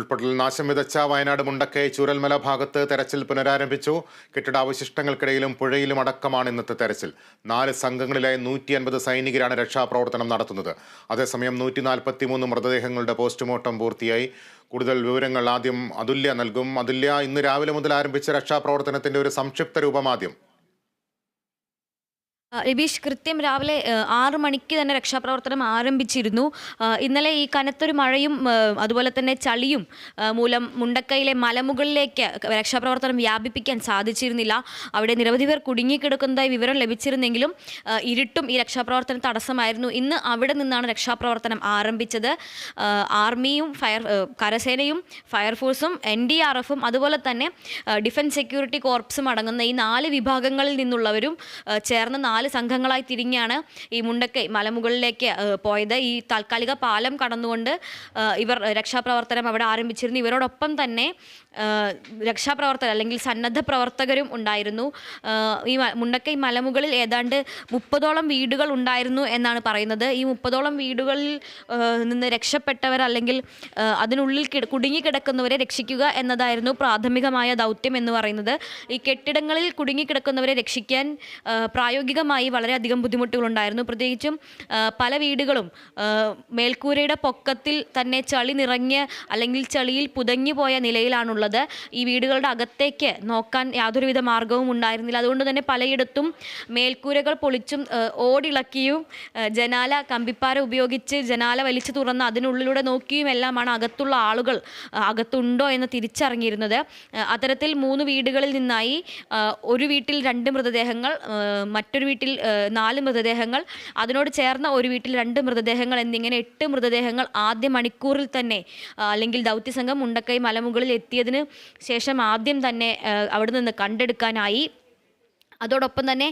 ഉരുൾപൊട്ടൽ നാശം വിതച്ച വയനാട് മുണ്ടക്കൈ ചൂരൽമല ഭാഗത്ത് തെരച്ചിൽ പുനരാരംഭിച്ചു. കെട്ടിടാവശിഷ്ടങ്ങൾക്കിടയിലും പുഴയിലും അടക്കമാണ് ഇന്നത്തെ തെരച്ചിൽ. 4 സംഘങ്ങളിലായി 150 സൈനികരാണ് രക്ഷാപ്രവർത്തനം നടത്തുന്നത്. അതേസമയം 143 മൃതദേഹങ്ങളുടെ പോസ്റ്റ്മോർട്ടം പൂർത്തിയായി. കൂടുതൽ വിവരങ്ങൾ ആദ്യം അതുല്യ നൽകും. അതുല്യ, ഇന്ന് രാവിലെ മുതൽ ആരംഭിച്ച രക്ഷാപ്രവർത്തനത്തിന്റെ ഒരു സംക്ഷിപ്ത രൂപം ആദ്യം. രബീഷ്, കൃത്യം രാവിലെ 6 മണിക്ക് തന്നെ രക്ഷാപ്രവർത്തനം ആരംഭിച്ചിരുന്നു. ഇന്നലെ ഈ കനത്തൊരു മഴയും അതുപോലെ തന്നെ ചളിയും മൂലം മുണ്ടക്കൈയിലെ മലമുകളിലേക്ക് രക്ഷാപ്രവർത്തനം വ്യാപിപ്പിക്കാൻ സാധിച്ചിരുന്നില്ല. അവിടെ നിരവധി പേർ കുടുങ്ങിക്കിടക്കുന്നതായി വിവരം ലഭിച്ചിരുന്നെങ്കിലും ഇരുട്ടും ഈ രക്ഷാപ്രവർത്തനം തടസ്സമായിരുന്നു. ഇന്ന് അവിടെ നിന്നാണ് രക്ഷാപ്രവർത്തനം ആരംഭിച്ചത്. ആർമിയും കരസേനയും ഫയർഫോഴ്സും NDRFും അതുപോലെ തന്നെ ഡിഫൻസ് സെക്യൂരിറ്റി കോർപ്സും അടങ്ങുന്ന ഈ 4 വിഭാഗങ്ങളിൽ നിന്നുള്ളവരും ചേർന്ന് 4 സംഘങ്ങളായി തിരിഞ്ഞാണ് ഈ മുണ്ടക്കൈ മലമുകളിലേക്ക് പോയത്. ഈ താൽക്കാലിക പാലം കടന്നുകൊണ്ട് ഇവർ രക്ഷാപ്രവർത്തനം അവിടെ ആരംഭിച്ചിരുന്നു. ഇവരോടൊപ്പം തന്നെ രക്ഷാപ്രവർത്തകർ അല്ലെങ്കിൽ സന്നദ്ധ പ്രവർത്തകരും ഉണ്ടായിരുന്നു. ഈ മുണ്ടക്കൈ മലമുകളിൽ ഏതാണ്ട് 30ഓളം വീടുകൾ ഉണ്ടായിരുന്നു എന്നാണ് പറയുന്നത്. ഈ 30ഓളം വീടുകളിൽ നിന്ന് രക്ഷപ്പെട്ടവർ അല്ലെങ്കിൽ അതിനുള്ളിൽ കുടുങ്ങിക്കിടക്കുന്നവരെ രക്ഷിക്കുക എന്നതായിരുന്നു പ്രാഥമികമായ ദൗത്യം എന്ന് പറയുന്നത്. ഈ കെട്ടിടങ്ങളിൽ കുടുങ്ങിക്കിടക്കുന്നവരെ രക്ഷിക്കാൻ പ്രായോഗികമായി വളരെയധികം ബുദ്ധിമുട്ടുകളുണ്ടായിരുന്നു. പ്രത്യേകിച്ചും പല വീടുകളും മേൽക്കൂരയുടെ പൊക്കത്തിൽ തന്നെ ചളി നിറഞ്ഞ് അല്ലെങ്കിൽ ചളിയിൽ പുതഞ്ഞു പോയ നിലയിലാണുള്ളത്. ഈ വീടുകളുടെ അകത്തേക്ക് നോക്കാൻ യാതൊരുവിധ മാർഗവും ഉണ്ടായിരുന്നില്ല. അതുകൊണ്ട് തന്നെ പലയിടത്തും മേൽക്കൂരകൾ പൊളിച്ചും ഓടിളക്കിയും ജനാല കമ്പിപ്പാര ഉപയോഗിച്ച് ജനാല വലിച്ചു തുറന്ന് അതിനുള്ളിലൂടെ നോക്കിയും എല്ലാമാണ് അകത്തുള്ള ആളുകൾ അകത്തുണ്ടോ എന്ന് തിരിച്ചറിഞ്ഞിരുന്നത്. അത്തരത്തിൽ 3 വീടുകളിൽ നിന്നായി ഒരു വീട്ടിൽ 2 മൃതദേഹങ്ങൾ, മറ്റൊരു വീട്ടിൽ 4 മൃതദേഹങ്ങൾ, അതിനോട് ചേർന്ന ഒരു വീട്ടിൽ 2 മൃതദേഹങ്ങൾ എന്നിങ്ങനെ 8 മൃതദേഹങ്ങൾ ആദ്യ മണിക്കൂറിൽ തന്നെ അല്ലെങ്കിൽ ദൗത്യസംഘം മുണ്ടക്കൈ മലമുകളിൽ എത്തിയതിന് ശേഷം ആദ്യം തന്നെ അവിടെ നിന്ന് കണ്ടെടുക്കാനായി. അതോടൊപ്പം തന്നെ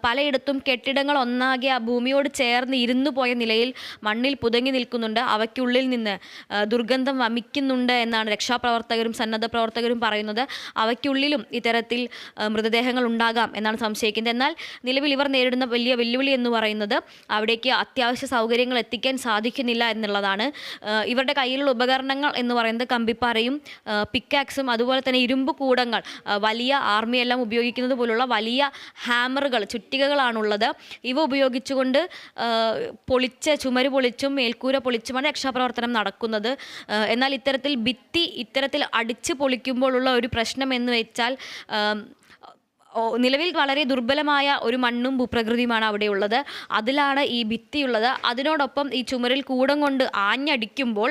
പലയിടത്തും കെട്ടിടങ്ങൾ ഒന്നാകെ ആ ഭൂമിയോട് ചേർന്ന് ഇരുന്നു പോയ നിലയിൽ മണ്ണിൽ പുതങ്ങി നിൽക്കുന്നുണ്ട്. അവയ്ക്കുള്ളിൽ നിന്ന് ദുർഗന്ധം വമിക്കുന്നുണ്ട് എന്നാണ് രക്ഷാപ്രവർത്തകരും സന്നദ്ധ പ്രവർത്തകരും പറയുന്നത്. അവയ്ക്കുള്ളിലും ഇത്തരത്തിൽ മൃതദേഹങ്ങൾ ഉണ്ടാകാം എന്നാണ് സംശയിക്കുന്നത്. എന്നാൽ നിലവിൽ ഇവർ നേരിടുന്ന വലിയ വെല്ലുവിളി എന്ന് പറയുന്നത് അവിടേക്ക് അത്യാവശ്യ സൗകര്യങ്ങൾ എത്തിക്കാൻ സാധിക്കുന്നില്ല എന്നുള്ളതാണ്. ഇവരുടെ കയ്യിലുള്ള ഉപകരണങ്ങൾ എന്ന് പറയുന്നത് കമ്പിപ്പാറയും പിക്കാക്സും അതുപോലെ തന്നെ ഇരുമ്പ് കൂടങ്ങൾ, വലിയ ആർമിയെല്ലാം ഉപയോഗിക്കുന്നത് പോലുള്ള വലിയ ഹാമറുകൾ, ചുറ്റികകളാണുള്ളത്. ഇവ ഉപയോഗിച്ചുകൊണ്ട് ചുമര് പൊളിച്ചും മേൽക്കൂര പൊളിച്ചുമാണ് രക്ഷാപ്രവർത്തനം നടക്കുന്നത്. എന്നാൽ ഇത്തരത്തിൽ അടിച്ച് പൊളിക്കുമ്പോഴുള്ള ഒരു പ്രശ്നം എന്ന് വെച്ചാൽ നിലവിൽ വളരെ ദുർബലമായ ഒരു മണ്ണും ഭൂപ്രകൃതിയുമാണ് അവിടെയുള്ളത്. അതിലാണ് ഈ ഭിത്തിയുള്ളത്. അതിനോടൊപ്പം ഈ ചുമരിൽ കൂടം കൊണ്ട് ആഞ്ഞടിക്കുമ്പോൾ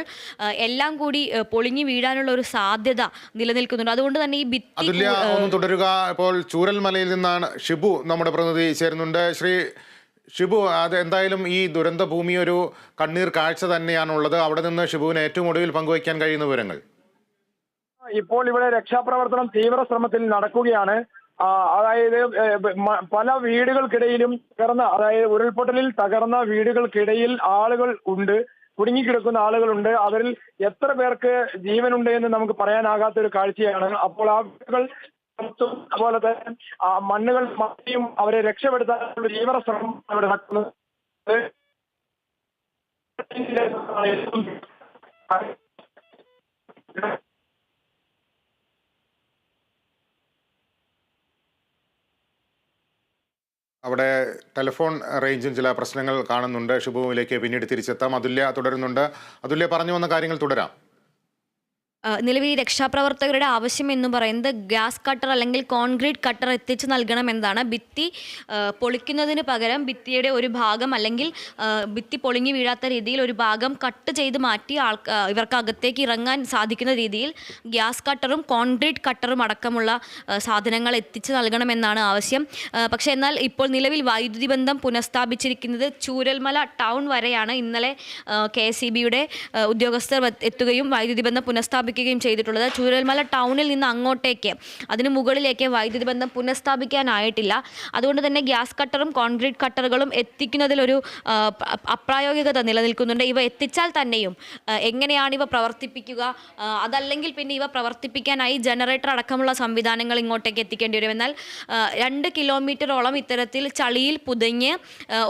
എല്ലാം കൂടി പൊളിഞ്ഞു വീഴാനുള്ള ഒരു സാധ്യത നിലനിൽക്കുന്നുണ്ട്. അതുകൊണ്ട് തന്നെ ഈ ഭിത്തി തുടരുക. ഇപ്പോൾ ചൂരൽമലയിൽ നിന്നാണ് ഷിബു നമ്മുടെ പ്രതിനിധി ചേരുന്നുണ്ട്. ശ്രീ ഷിബു, അത് എന്തായാലും ഈ ദുരന്ത ഭൂമി ഒരു കണ്ണീർ കാഴ്ച തന്നെയാണുള്ളത്. അവിടെ നിന്ന് ഷിബുവിന് ഏറ്റവും ഒടുവിൽ പങ്കുവയ്ക്കാൻ കഴിയുന്ന വിവരങ്ങൾ. ഇപ്പോൾ ഇവിടെ രക്ഷാപ്രവർത്തനം തീവ്ര ശ്രമത്തിൽ നടക്കുകയാണ്. അതായത് പല വീടുകൾക്കിടയിലും അതായത് ഉരുൾപൊട്ടലിൽ തകർന്ന വീടുകൾക്കിടയിൽ ആളുകൾ ഉണ്ട്, കുടുങ്ങിക്കിടക്കുന്ന ആളുകളുണ്ട്. അവരിൽ എത്ര പേർക്ക് ജീവനുണ്ട് എന്ന് നമുക്ക് പറയാനാകാത്തൊരു കാഴ്ചയാണ്. അപ്പോൾ ആ വീടുകൾ അതുപോലെ തന്നെ മണ്ണുകൾ മാറ്റിയും അവരെ രക്ഷപ്പെടുത്താനുള്ള തീവ്ര ശ്രമം അവിടെ നടക്കുന്നത്. അവിടെ ടെലിഫോൺ റേഞ്ചും ചില പ്രശ്നങ്ങൾ കാണുന്നുണ്ട്. ഷിബുവിലേക്ക് പിന്നീട് തിരിച്ചെത്താം. അതുല്യ തുടരുന്നുണ്ട്. അതുല്യ, പറഞ്ഞു വന്ന കാര്യങ്ങൾ തുടരാം. നിലവിൽ രക്ഷാപ്രവർത്തകരുടെ ആവശ്യം എന്ന് പറയുന്നത് ഗ്യാസ് കട്ടർ അല്ലെങ്കിൽ കോൺക്രീറ്റ് കട്ടർ എത്തിച്ചു നൽകണമെന്നാണ്. ഭിത്തി പൊളിക്കുന്നതിന് പകരം ഭിത്തിയുടെ ഒരു ഭാഗം അല്ലെങ്കിൽ ഭിത്തി പൊളിഞ്ഞു വീഴാത്ത രീതിയിൽ ഒരു ഭാഗം കട്ട് ചെയ്ത് മാറ്റി ഇവർക്ക് അകത്തേക്ക് ഇറങ്ങാൻ സാധിക്കുന്ന രീതിയിൽ ഗ്യാസ് കട്ടറും കോൺക്രീറ്റ് കട്ടറും അടക്കമുള്ള സാധനങ്ങൾ എത്തിച്ചു നൽകണമെന്നാണ് ആവശ്യം. പക്ഷേ എന്നാൽ ഇപ്പോൾ നിലവിൽ വൈദ്യുതി ബന്ധം പുനഃസ്ഥാപിച്ചിരിക്കുന്നത് ചൂരൽമല ടൗൺ വരെയാണ്. ഇന്നലെ KSEBയുടെ ഉദ്യോഗസ്ഥർ എത്തുകയും വൈദ്യുതി ബന്ധം പുനഃസ്ഥാപിക്കുകയും ചെയ്തിട്ടുള്ളത്. ചൂരൽമല ടൗണിൽ നിന്ന് അങ്ങോട്ടേക്ക് അതിന് മുകളിലേക്ക് വൈദ്യുതി ബന്ധം പുനഃസ്ഥാപിക്കാനായിട്ടില്ല. അതുകൊണ്ട് തന്നെ ഗ്യാസ് കട്ടറും കോൺക്രീറ്റ് കട്ടറുകളും എത്തിക്കുന്നതിലൊരു അപ്രായോഗികത നിലനിൽക്കുന്നുണ്ട്. ഇവ എത്തിച്ചാൽ തന്നെയും എങ്ങനെയാണ് ഇവ പ്രവർത്തിപ്പിക്കുക? അതല്ലെങ്കിൽ പിന്നെ ഇവ പ്രവർത്തിപ്പിക്കാനായി ജനറേറ്റർ അടക്കമുള്ള സംവിധാനങ്ങൾ ഇങ്ങോട്ടേക്ക് എത്തിക്കേണ്ടി വരും. എന്നാൽ 2 കിലോമീറ്ററോളം ഇത്തരത്തിൽ ചളിയിൽ പുതഞ്ഞ്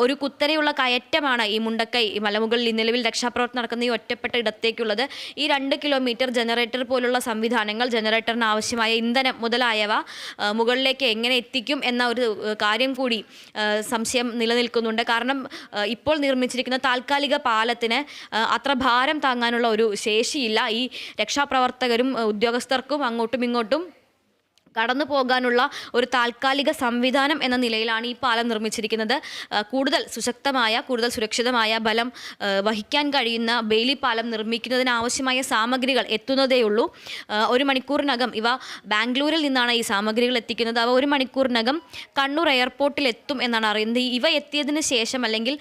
ഒരു കുത്തനെയുള്ള കയറ്റമാണ് ഈ മുണ്ടക്കൈ മലമുകളിൽ നിലവിൽ രക്ഷാപ്രവർത്തനം നടക്കുന്ന ഈ ഒറ്റപ്പെട്ട ഇടത്തേക്കുള്ളത്. ഈ 2 കിലോമീറ്റർ ജനറേറ്റർ ജനറേറ്റർ പോലുള്ള സംവിധാനങ്ങൾ, ജനറേറ്ററിന് ആവശ്യമായ ഇന്ധനം മുതലായവ മുകളിലേക്ക് എങ്ങനെ എത്തിക്കും എന്ന ഒരു കാര്യം കൂടി സംശയം നിലനിൽക്കുന്നുണ്ട്. കാരണം ഇപ്പോൾ നിർമ്മിച്ചിരിക്കുന്ന താൽക്കാലിക പാലത്തിന് അത്ര ഭാരം താങ്ങാനുള്ള ഒരു ശേഷിയില്ല. ഈ രക്ഷാപ്രവർത്തകരും ഉദ്യോഗസ്ഥർക്കും അങ്ങോട്ടും ഇങ്ങോട്ടും കടന്നു പോകാനുള്ള ഒരു താൽക്കാലിക സംവിധാനം എന്ന നിലയിലാണ് ഈ പാലം നിർമ്മിച്ചിരിക്കുന്നത്. കൂടുതൽ സുശക്തമായ, കൂടുതൽ സുരക്ഷിതമായ, ബലം വഹിക്കാൻ കഴിയുന്ന ബെയിലി പാലം നിർമ്മിക്കുന്നതിന് ആവശ്യമായ സാമഗ്രികൾ എത്തുന്നതേയുള്ളൂ. ഒരു മണിക്കൂറിനകം ഇവ ബാംഗ്ലൂരിൽ നിന്നാണ് ഈ സാമഗ്രികൾ എത്തിക്കുന്നത്. അവ ഒരു മണിക്കൂറിനകം കണ്ണൂർ എയർപോർട്ടിൽ എത്തും എന്നാണ് അറിയുന്നത്. ഇവ എത്തിയതിന് ശേഷം, അല്ലെങ്കിൽ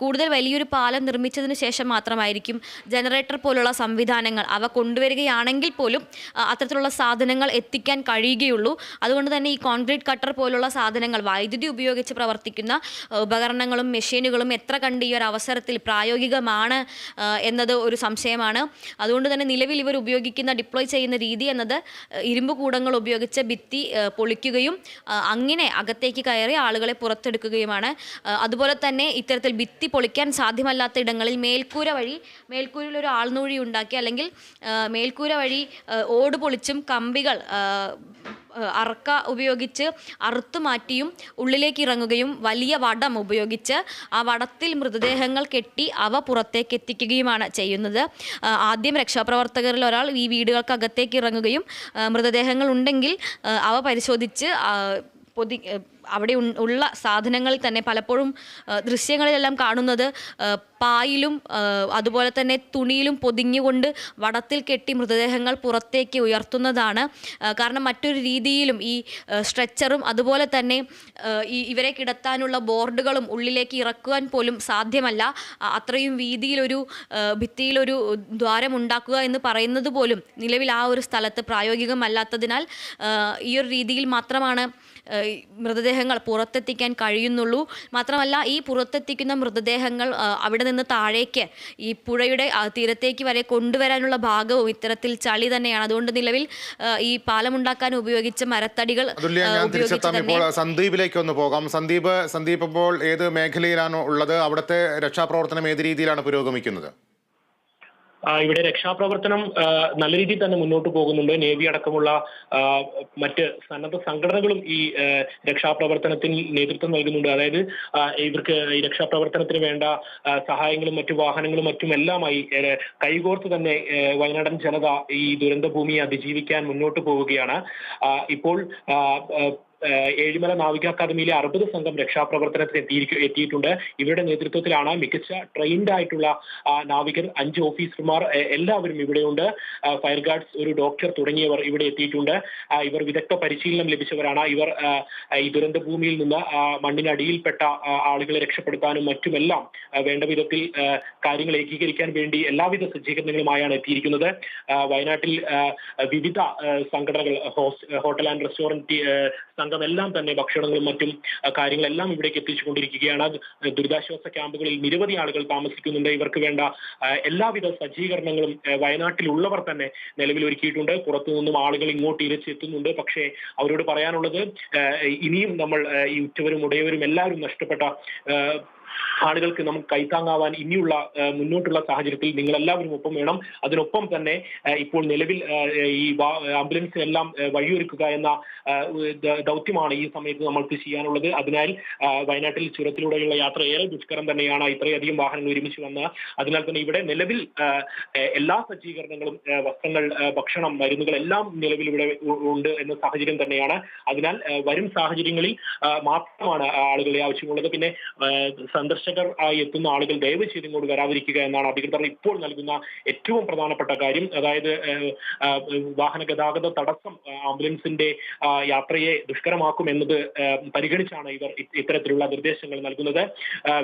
കൂടുതൽ വലിയൊരു പാലം നിർമ്മിച്ചതിന് ശേഷം മാത്രമായിരിക്കും ജനറേറ്റർ പോലുള്ള സംവിധാനങ്ങൾ അവ കൊണ്ടുവരികയാണെങ്കിൽ പോലും അത്തരത്തിലുള്ള സാധനങ്ങൾ എത്തിക്കാൻ കഴിയുകയുള്ളൂ. അതുകൊണ്ട് തന്നെ ഈ കോൺക്രീറ്റ് കട്ടർ പോലുള്ള സാധനങ്ങൾ, വൈദ്യുതി ഉപയോഗിച്ച് പ്രവർത്തിക്കുന്ന ഉപകരണങ്ങളും മെഷീനുകളും എത്ര കണ്ട് ഈ ഒരു അവസരത്തിൽ പ്രായോഗികമാണ് എന്നത് ഒരു സംശയമാണ്. അതുകൊണ്ട് തന്നെ നിലവിൽ ഇവർ ഉപയോഗിക്കുന്ന, ഡിപ്ലോയ് ചെയ്യുന്ന രീതി എന്നത് ഇരുമ്പ് കൂടങ്ങൾ ഉപയോഗിച്ച് ഭിത്തി പൊളിക്കുകയും അങ്ങനെ അകത്തേക്ക് കയറി ആളുകളെ പുറത്തെടുക്കുകയുമാണ്. അതുപോലെ തന്നെ ഇത്തരത്തിൽ ഭിത്തി പൊളിക്കാൻ സാധ്യമല്ലാത്ത ഇടങ്ങളിൽ മേൽക്കൂരയിൽ ഒരു ആൾനൂഴി ഉണ്ടാക്കി, അല്ലെങ്കിൽ മേൽക്കൂര വഴി ഓട് പൊളിച്ചും കമ്പികൾ അറക്ക ഉപയോഗിച്ച് അറുത്തു മാറ്റിയും ഉള്ളിലേക്ക് ഇറങ്ങുകയും വലിയ വടം ഉപയോഗിച്ച് ആ വടത്തിൽ മൃതദേഹങ്ങൾ കെട്ടി അവ പുറത്തേക്ക് എത്തിക്കുകയുമാണ് ചെയ്യുന്നത്. ആദ്യം രക്ഷാപ്രവർത്തകരിൽ ഒരാൾ ഈ വീടുകൾക്കകത്തേക്ക് ഇറങ്ങുകയും മൃതദേഹങ്ങൾ ഉണ്ടെങ്കിൽ അവ പരിശോധിച്ച് അവിടെ ഉള്ള സാധനങ്ങളിൽ തന്നെ പലപ്പോഴും ദൃശ്യങ്ങളിലെല്ലാം കാണുന്നത് പായിലും അതുപോലെ തന്നെ തുണിയിലും പൊതിഞ്ഞുകൊണ്ട് വടത്തിൽ കെട്ടി മൃതദേഹങ്ങൾ പുറത്തേക്ക് ഉയർത്തുന്നതാണ്. കാരണം മറ്റൊരു രീതിയിലും ഈ സ്ട്രെച്ചറും അതുപോലെ തന്നെ ഇവരെ കിടത്താനുള്ള ബോർഡുകളും ഉള്ളിലേക്ക് ഇറക്കുവാൻ പോലും സാധ്യമല്ല. അത്രയും വീതിയിലൊരു ഭിത്തിയിലൊരു ദ്വാരം ഉണ്ടാക്കുക എന്ന് പറയുന്നത് പോലും നിലവിൽ ആ ഒരു സ്ഥലത്ത് പ്രായോഗികമല്ലാത്തതിനാൽ ഈ ഒരു രീതിയിൽ മാത്രമാണ് മൃതദേഹങ്ങൾ പുറത്തെത്തിക്കാൻ കഴിയുന്നുള്ളൂ. മാത്രമല്ല, ഈ പുറത്തെത്തിക്കുന്ന മൃതദേഹങ്ങൾ അവിടെ നിന്ന് താഴേക്ക് ഈ പുഴയുടെ തീരത്തേക്ക് വരെ കൊണ്ടുവരാനുള്ള ഭാഗവും ഇത്തരത്തിൽ ചളി തന്നെയാണ്. അതുകൊണ്ട് നിലവിൽ ഈ പാലമുണ്ടാക്കാൻ ഉപയോഗിച്ച മരത്തടികൾ സന്ദീപിലേക്ക് ഒന്ന് പോകാം. സന്ദീപ് ഇപ്പോൾ ഏത് മേഖലയിലാണ് ഉള്ളത്? അവിടുത്തെ രക്ഷാപ്രവർത്തനം ഏത് രീതിയിലാണ് പുരോഗമിക്കുന്നത്? ഇവിടെ രക്ഷാപ്രവർത്തനം നല്ല രീതിയിൽ തന്നെ മുന്നോട്ട് പോകുന്നുണ്ട്. നേവി അടക്കമുള്ള മറ്റ് സന്നദ്ധ സംഘടനകളും ഈ രക്ഷാപ്രവർത്തനത്തിന് നേതൃത്വം നൽകുന്നുണ്ട്. അതായത് ഇവർക്ക് ഈ രക്ഷാപ്രവർത്തനത്തിന് വേണ്ട സഹായങ്ങളും മറ്റു വാഹനങ്ങളും മറ്റുമെല്ലാമായി കൈകോർത്ത് തന്നെ വയനാടൻ ജനത ഈ ദുരന്ത ഭൂമിയെ അതിജീവിക്കാൻ മുന്നോട്ട് പോവുകയാണ്. ഇപ്പോൾ ഏഴിമല നാവിക അക്കാദമിയിലെ 60 സംഘം രക്ഷാപ്രവർത്തനത്തിന് എത്തിയിട്ടുണ്ട്. ഇവരുടെ നേതൃത്വത്തിലാണ് മികച്ച ട്രെയിൻഡ് ആയിട്ടുള്ള നാവികർ, 5 ഓഫീസർമാർ എല്ലാവരും ഇവിടെയുണ്ട്. ഫയർ ഗാർഡ്സ്, ഒരു ഡോക്ടർ തുടങ്ങിയവർ ഇവിടെ എത്തിയിട്ടുണ്ട്. ഇവർ വിദഗ്ധ പരിശീലനം ലഭിച്ചവരാണ്. ഇവർ ഈ ദുരന്ത ഭൂമിയിൽ നിന്ന് മണ്ണിനടിയിൽപ്പെട്ട ആളുകളെ രക്ഷപ്പെടുത്താനും മറ്റുമെല്ലാം വേണ്ട വിധത്തിൽ കാര്യങ്ങൾ ഏകീകരിക്കാൻ വേണ്ടി എല്ലാവിധ സജ്ജീകരണങ്ങളുമായാണ് എത്തിയിരിക്കുന്നത്. വയനാട്ടിൽ വിവിധ സംഘടനകൾ, ഹോട്ടൽ ആൻഡ് റെസ്റ്റോറന്റ് സംഘം എല്ലാം തന്നെ ഭക്ഷണങ്ങളും മറ്റും കാര്യങ്ങളെല്ലാം ഇവിടേക്ക് എത്തിച്ചുകൊണ്ടിരിക്കുകയാണ്. ദുരിതാശ്വാസ ക്യാമ്പുകളിൽ നിരവധി ആളുകൾ താമസിക്കുന്നുണ്ട്. ഇവർക്ക് വേണ്ട എല്ലാവിധ സജ്ജീകരണങ്ങളും വയനാട്ടിലുള്ളവർ തന്നെ നിലവിൽ ഒരുക്കിയിട്ടുണ്ട്. പുറത്തു നിന്നും ആളുകൾ ഇങ്ങോട്ട് ഇരച്ചെത്തുന്നുണ്ട്. പക്ഷേ അവരോട് പറയാനുള്ളത്, ഇനിയും നമ്മൾ ഈ ഉറ്റവരും ഉടയവരും എല്ലാവരും നഷ്ടപ്പെട്ട ആളുകൾക്ക് നമുക്ക് കൈത്താങ്ങാവാൻ ഇനിയുള്ള മുന്നോട്ടുള്ള സാഹചര്യത്തിൽ നിങ്ങളെല്ലാവരും ഒപ്പം വേണം. അതിനൊപ്പം തന്നെ ഇപ്പോൾ നിലവിൽ ഈ ആംബുലൻസിനെല്ലാം വഴിയൊരുക്കുക എന്ന ദൗത്യമാണ് ഈ സമയത്ത് നമ്മൾക്ക് ചെയ്യാനുള്ളത്. അതിനാൽ വയനാട്ടിൽ ചുരത്തിലൂടെയുള്ള യാത്ര ഏറെ ദുഷ്കരം തന്നെയാണ്, ഇത്രയധികം വാഹനങ്ങൾ ഒരുമിച്ച് വന്ന്. അതിനാൽ തന്നെ ഇവിടെ നിലവിൽ എല്ലാ സജ്ജീകരണങ്ങളും, വസ്ത്രങ്ങൾ, ഭക്ഷണം, മരുന്നുകൾ എല്ലാം നിലവിൽ ഇവിടെ ഉണ്ട് എന്ന സാഹചര്യം തന്നെയാണ്. അതിനാൽ വരും സാഹചര്യങ്ങളിൽ മാത്രമാണ് ആളുകളെ ആവശ്യമുള്ളത്. പിന്നെ സന്ദർശകർ ആയി എത്തുന്ന ആളുകൾ ദയവ് ചെയ്ത് ഇങ്ങോട്ട് വരാതിരിക്കുക എന്നാണ് അധികൃതർ ഇപ്പോൾ നൽകുന്ന ഏറ്റവും പ്രധാനപ്പെട്ട കാര്യം. അതായത് വാഹന ഗതാഗത തടസ്സം ആംബുലൻസിന്റെ യാത്രയെ ദുഷ്കരമാക്കും എന്നത് പരിഗണിച്ചാണ് ഇവർ ഇത്തരത്തിലുള്ള നിർദ്ദേശങ്ങൾ നൽകുന്നത്.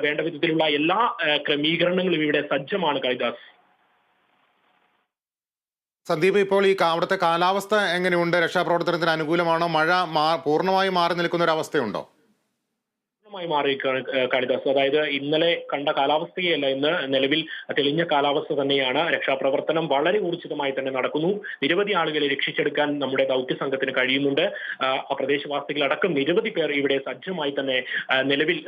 വേണ്ട വിധത്തിലുള്ള എല്ലാ ക്രമീകരണങ്ങളും ഇവിടെ സജ്ജമാണ്. കാളിദാസ്. സന്ദീപ്, ഇപ്പോൾ ഈ അവിടുത്തെ കാലാവസ്ഥ എങ്ങനെയുണ്ട്? രക്ഷാപ്രവർത്തനത്തിന് അനുകൂലമാണോ? മഴ പൂർണ്ണമായി മാറി നിൽക്കുന്ന ഒരു അവസ്ഥയുണ്ടോ? മായി മാറിയിരിക്കുകയാണ് കാളിദാസ്. അതായത് ഇന്നലെ കണ്ട കാലാവസ്ഥയല്ല ഇന്ന് നിലവിൽ തെളിഞ്ഞ കാലാവസ്ഥ തന്നെയാണ്. രക്ഷാപ്രവർത്തനം വളരെ ഊർജിതമായി തന്നെ നടക്കുന്നു. നിരവധി ആളുകളെ രക്ഷിച്ചെടുക്കാൻ നമ്മുടെ ദൗത്യ സംഘത്തിന് കഴിയുന്നുണ്ട്. ആ പ്രദേശവാസികളടക്കം നിരവധി പേർ ഇവിടെ സജ്ജമായി തന്നെ നിലവിൽ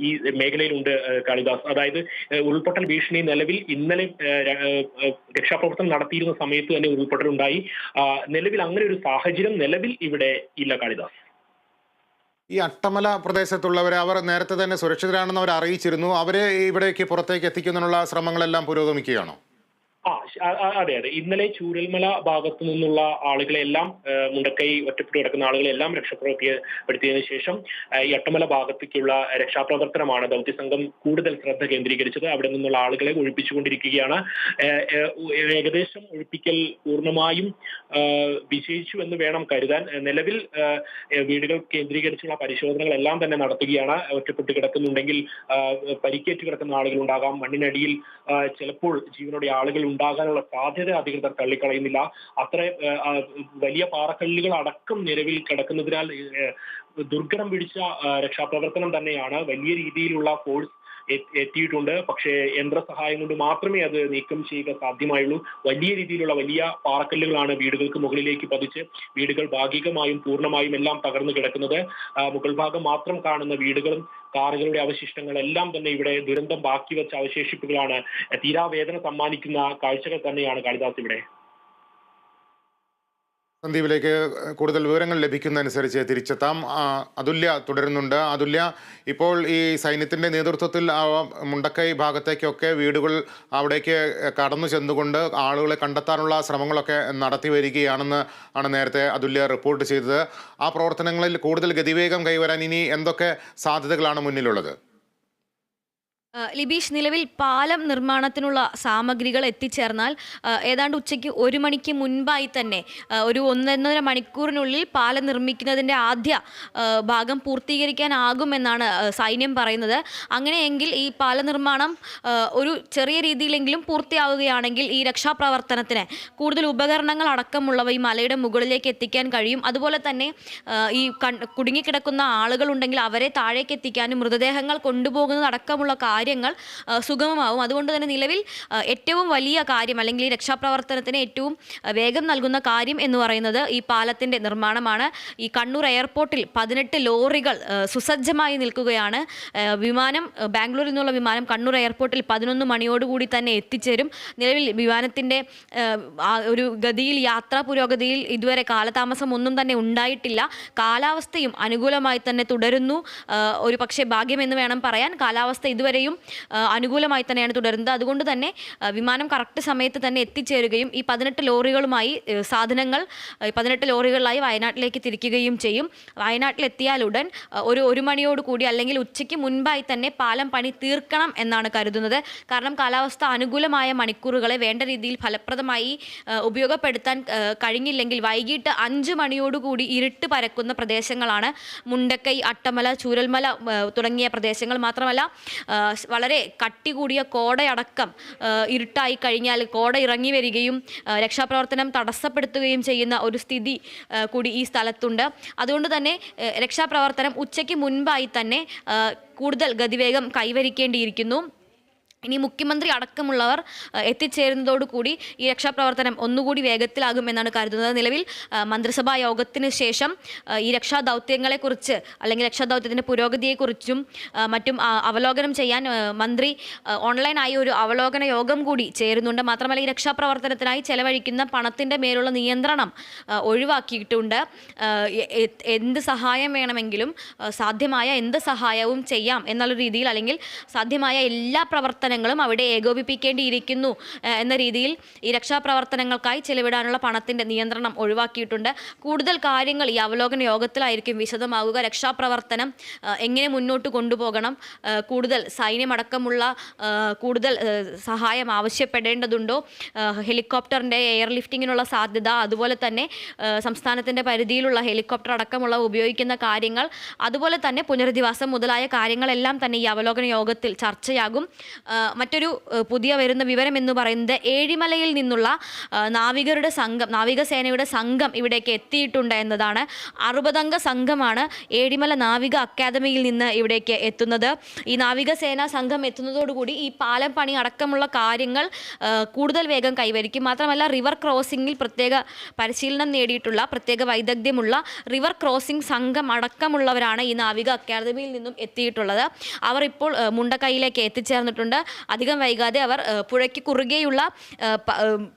ഈ മേഖലയിലുണ്ട് കാളിദാസ്. അതായത് ഉരുൾപൊട്ടൽ ഭീഷണി നിലവിൽ ഇന്നലെ രക്ഷാപ്രവർത്തനം നടത്തിയിരുന്ന സമയത്ത് തന്നെ ഉരുൾപൊട്ടൽ ഉണ്ടായി. നിലവിൽ അങ്ങനെ ഒരു സാഹചര്യം നിലവിൽ ഇവിടെ ഇല്ല കാളിദാസ്. ഈ അട്ടമല പ്രദേശത്തുള്ളവരെ അവർ നേരത്തെ തന്നെ സുരക്ഷിതരാണെന്ന് അവർ അറിയിച്ചിരുന്നു. അവരെ ഇവിടേക്ക് പുറത്തേക്ക് എത്തിക്കുന്നതിനുള്ള ശ്രമങ്ങളെല്ലാം പുരോഗമിക്കുകയാണോ? അതെ. ഇന്നലെ ചൂരൽമല ഭാഗത്തു നിന്നുള്ള ആളുകളെല്ലാം, മുണ്ടക്കൈ ഒറ്റപ്പെട്ട് കിടക്കുന്ന ആളുകളെല്ലാം രക്ഷപ്പെടുത്തിയതിനു ശേഷം ഈ അട്ടമല ഭാഗത്തേക്കുള്ള രക്ഷാപ്രവർത്തനമാണ് ദൗത്യസംഘം കൂടുതൽ ശ്രദ്ധ കേന്ദ്രീകരിച്ചത്. അവിടെ നിന്നുള്ള ആളുകളെ ഒഴിപ്പിച്ചുകൊണ്ടിരിക്കുകയാണ്. ഏകദേശം ഒഴിപ്പിക്കൽ പൂർണ്ണമായും വിജയിച്ചു എന്ന് വേണം കരുതാൻ. നിലവിൽ വീടുകൾ കേന്ദ്രീകരിച്ചുള്ള പരിശോധനകളെല്ലാം തന്നെ നടത്തുകയാണ്. ഒറ്റപ്പെട്ട് കിടക്കുന്നുണ്ടെങ്കിൽ പരിക്കേറ്റ് കിടക്കുന്ന ആളുകൾ ഉണ്ടാകാം. മണ്ണിനടിയിൽ ചിലപ്പോൾ ജീവനോടെ ആളുകൾ ഉണ്ടാകാനുള്ള സാധ്യത അധികൃതർ തള്ളിക്കളയുന്നില്ല. അത്ര വലിയ പാറക്കല്ലുകൾ അടക്കം നിലവിൽ കിടക്കുന്നതിനാൽ ദുർഘടം പിടിച്ച രക്ഷാപ്രവർത്തനം തന്നെയാണ്. വലിയ രീതിയിലുള്ള ഫോഴ്സ് എത്തിയിട്ടുണ്ട്. പക്ഷേ യന്ത്രസഹായം കൊണ്ട് മാത്രമേ അത് നീക്കം ചെയ്യുക സാധ്യമായുള്ളൂ. വലിയ രീതിയിലുള്ള വലിയ പാറക്കല്ലുകളാണ് വീടുകൾക്ക് മുകളിലേക്ക് പതിച്ച് വീടുകൾ ഭാഗികമായും പൂർണ്ണമായും എല്ലാം തകർന്നു കിടക്കുന്നത്. മുകൾ ഭാഗം മാത്രം കാണുന്ന വീടുകളും കാറുകളുടെ അവശിഷ്ടങ്ങളെല്ലാം തന്നെ ഇവിടെ ദുരന്തം ബാക്കി വെച്ച അവശേഷിപ്പുകളാണ്. തീരാവേദന സമ്മാനിക്കുന്ന കാഴ്ചകൾ തന്നെയാണ് കാളിദാസ് ഇവിടെ. സന്ദീപിലേക്ക് കൂടുതൽ വിവരങ്ങൾ ലഭിക്കുന്നതനുസരിച്ച് തിരിച്ചെത്താം. അതുല്യ തുടരുന്നുണ്ട്. അതുല്യ, ഇപ്പോൾ ഈ സൈന്യത്തിൻ്റെ നേതൃത്വത്തിൽ മുണ്ടക്കൈ ഭാഗത്തേക്കൊക്കെ വീടുകൾ അവിടേക്ക് കടന്നു ചെന്നുകൊണ്ട് ആളുകളെ കണ്ടെത്താനുള്ള ശ്രമങ്ങളൊക്കെ നടത്തി വരികയാണെന്ന് ആണ് നേരത്തെ അതുല്യ റിപ്പോർട്ട് ചെയ്തത്. ആ പ്രവർത്തനങ്ങളിൽ കൂടുതൽ ഗതിവേഗം കൈവരാൻ ഇനി എന്തൊക്കെ സാധ്യതകളാണ് മുന്നിലുള്ളത്? ലിബീഷ്, നിലവിൽ പാലം നിർമ്മാണത്തിനുള്ള സാമഗ്രികൾ എത്തിച്ചേർന്നാൽ ഏതാണ്ട് ഉച്ചയ്ക്ക് 1 മണിക്ക് മുൻപായി തന്നെ ഒരു 1.5 മണിക്കൂറിനുള്ളിൽ പാലം നിർമ്മിക്കുന്നതിൻ്റെ ആദ്യ ഭാഗം പൂർത്തീകരിക്കാനാകുമെന്നാണ് സൈന്യം പറയുന്നത്. അങ്ങനെയെങ്കിൽ ഈ പാല നിർമ്മാണം ഒരു ചെറിയ രീതിയിലെങ്കിലും പൂർത്തിയാവുകയാണെങ്കിൽ ഈ രക്ഷാപ്രവർത്തനത്തിന് കൂടുതൽ ഉപകരണങ്ങൾ അടക്കമുള്ളവ ഈ മലയുടെ മുകളിലേക്ക് എത്തിക്കാൻ കഴിയും. അതുപോലെ തന്നെ ഈ കുടുങ്ങിക്കിടക്കുന്ന ആളുകളുണ്ടെങ്കിൽ അവരെ താഴേക്ക് എത്തിക്കാനും മൃതദേഹങ്ങൾ കൊണ്ടുപോകുന്നതടക്കമുള്ള കാര്യങ്ങൾ സുഗമമാവും. അതുകൊണ്ട് തന്നെ നിലവിൽ ഏറ്റവും വലിയ കാര്യം, അല്ലെങ്കിൽ ഈ രക്ഷാപ്രവർത്തനത്തിന് ഏറ്റവും വേഗം നൽകുന്ന കാര്യം എന്ന് പറയുന്നത് ഈ പാലത്തിൻ്റെ നിർമ്മാണമാണ്. ഈ കണ്ണൂർ എയർപോർട്ടിൽ 18 ലോറികൾ സുസജ്ജമായി നിൽക്കുകയാണ്. വിമാനം, ബാംഗ്ലൂരിൽ നിന്നുള്ള വിമാനം കണ്ണൂർ എയർപോർട്ടിൽ 11 മണിയോടുകൂടി തന്നെ എത്തിച്ചേരും. നിലവിൽ വിമാനത്തിൻ്റെ ഒരു ഗതിയിൽ, യാത്രാ പുരോഗതിയിൽ ഇതുവരെ കാലതാമസം ഒന്നും തന്നെ ഉണ്ടായിട്ടില്ല. കാലാവസ്ഥയും അനുകൂലമായി തന്നെ തുടരുന്നു. ഒരു പക്ഷേ ഭാഗ്യമെന്ന് വേണം പറയാൻ. കാലാവസ്ഥ ഇതുവരെയും അനുകൂലമായി തന്നെയാണ് തുടരുന്നത്. അതുകൊണ്ട് തന്നെ വിമാനം കറക്റ്റ് സമയത്ത് തന്നെ എത്തിച്ചേരുകയും ഈ 18 ലോറികളുമായി സാധനങ്ങൾ 18 ലോറികളിലായി വയനാട്ടിലേക്ക് തിരിക്കുകയും ചെയ്യും. വയനാട്ടിലെത്തിയാലുടൻ ഒരു 1 മണിയോട് കൂടി അല്ലെങ്കിൽ ഉച്ചയ്ക്ക് മുൻപായി തന്നെ പാലം പണി തീർക്കണം എന്നാണ് കരുതുന്നത്. കാരണം കാലാവസ്ഥ അനുകൂലമായ മണിക്കൂറുകളെ വേണ്ട രീതിയിൽ ഫലപ്രദമായി ഉപയോഗപ്പെടുത്താൻ കഴിഞ്ഞില്ലെങ്കിൽ വൈകിട്ട് 5 മണിയോടുകൂടി ഇരുട്ട് പരക്കുന്ന പ്രദേശങ്ങളാണ് മുണ്ടക്കൈ, അട്ടമല, ചൂരൽമല തുടങ്ങിയ പ്രദേശങ്ങൾ. മാത്രമല്ല വളരെ കട്ടി കൂടിയ കോടയടക്കം ഇരുട്ടായി കഴിഞ്ഞാൽ കോട ഇറങ്ങി വരികയും രക്ഷാപ്രവർത്തനം തടസ്സപ്പെടുത്തുകയും ചെയ്യുന്ന ഒരു സ്ഥിതി കൂടി ഈ സ്ഥലത്തുണ്ട്. അതുകൊണ്ട് തന്നെ രക്ഷാപ്രവർത്തനം ഉച്ചയ്ക്ക് മുൻപായി തന്നെ കൂടുതൽ ഗതിവേഗം കൈവരിക്കേണ്ടിയിരിക്കുന്നു. ഇനി മുഖ്യമന്ത്രി അടക്കമുള്ളവർ എത്തിച്ചേരുന്നതോടുകൂടി ഈ രക്ഷാപ്രവർത്തനം ഒന്നുകൂടി വേഗത്തിലാകും എന്നാണ് കരുതുന്നത്. നിലവിൽ മന്ത്രിസഭാ യോഗത്തിന് ശേഷം ഈ രക്ഷാദൗത്യങ്ങളെക്കുറിച്ച് അല്ലെങ്കിൽ രക്ഷാദൗത്യത്തിൻ്റെ പുരോഗതിയെക്കുറിച്ചും മറ്റും അവലോകനം ചെയ്യാൻ മന്ത്രി ഓൺലൈനായി ഒരു അവലോകന യോഗം കൂടി ചേരുന്നുണ്ട്. മാത്രമല്ല ഈ രക്ഷാപ്രവർത്തനത്തിനായി ചെലവഴിക്കുന്ന പണത്തിൻ്റെ മേലുള്ള നിയന്ത്രണം ഒഴിവാക്കിയിട്ടുണ്ട്. എന്ത് സഹായം വേണമെങ്കിലും സാധ്യമായ എന്ത് സഹായവും ചെയ്യാം എന്നുള്ള രീതിയിൽ, അല്ലെങ്കിൽ സാധ്യമായ എല്ലാ പ്രവർത്തനങ്ങളും അവിടെ ഏകോപിപ്പിക്കേണ്ടിയിരിക്കുന്നു എന്ന രീതിയിൽ ഈ രക്ഷാപ്രവർത്തനങ്ങൾക്കായി ചെലവിടാനുള്ള പണത്തിൻ്റെ നിയന്ത്രണം ഒഴിവാക്കിയിട്ടുണ്ട്. കൂടുതൽ കാര്യങ്ങൾ ഈ അവലോകന യോഗത്തിലായിരിക്കും വിശദമാകുക. രക്ഷാപ്രവർത്തനം എങ്ങനെ മുന്നോട്ട് കൊണ്ടുപോകണം, കൂടുതൽ സൈന്യമടക്കമുള്ള കൂടുതൽ സഹായം ആവശ്യപ്പെടേണ്ടതുണ്ടോ, ഹെലികോപ്റ്ററിൻ്റെ എയർലിഫ്റ്റിങ്ങിനുള്ള സാധ്യത, അതുപോലെ തന്നെ സംസ്ഥാനത്തിൻ്റെ പരിധിയിലുള്ള ഹെലികോപ്റ്റർ അടക്കമുള്ള ഉപയോഗിക്കുന്ന കാര്യങ്ങൾ, അതുപോലെ തന്നെ പുനരധിവാസം മുതലായ കാര്യങ്ങളെല്ലാം തന്നെ ഈ അവലോകന യോഗത്തിൽ ചർച്ചയാകും. മറ്റൊരു പുതിയ വരുന്ന വിവരം എന്ന് പറയുന്നത് ഏഴിമലയിൽ നിന്നുള്ള നാവികസേനയുടെ സംഘം ഇവിടേക്ക് എത്തിയിട്ടുണ്ട് എന്നതാണ്. 60-അംഗ സംഘമാണ് ഏഴിമല നാവിക അക്കാദമിയിൽ നിന്ന് ഇവിടേക്ക് എത്തുന്നത്. ഈ നാവികസേനാ സംഘം എത്തുന്നതോടുകൂടി ഈ പാലം പണി അടക്കമുള്ള കാര്യങ്ങൾ കൂടുതൽ വേഗം കൈവരിക്കും. മാത്രമല്ല റിവർ ക്രോസിംഗിൽ പ്രത്യേക പരിശീലനം നേടിയിട്ടുള്ള പ്രത്യേക വൈദഗ്ധ്യമുള്ള റിവർ ക്രോസിംഗ് സംഘം അടക്കമുള്ളവരാണ് ഈ നാവിക അക്കാദമിയിൽ നിന്നും എത്തിയിട്ടുള്ളത്. അവർ ഇപ്പോൾ മുണ്ടക്കൈയിലേക്ക് എത്തിച്ചേർന്നിട്ടുണ്ട്. അധികം വൈകാതെ അവർ പുഴയ്ക്ക് കുറുകെയുള്ള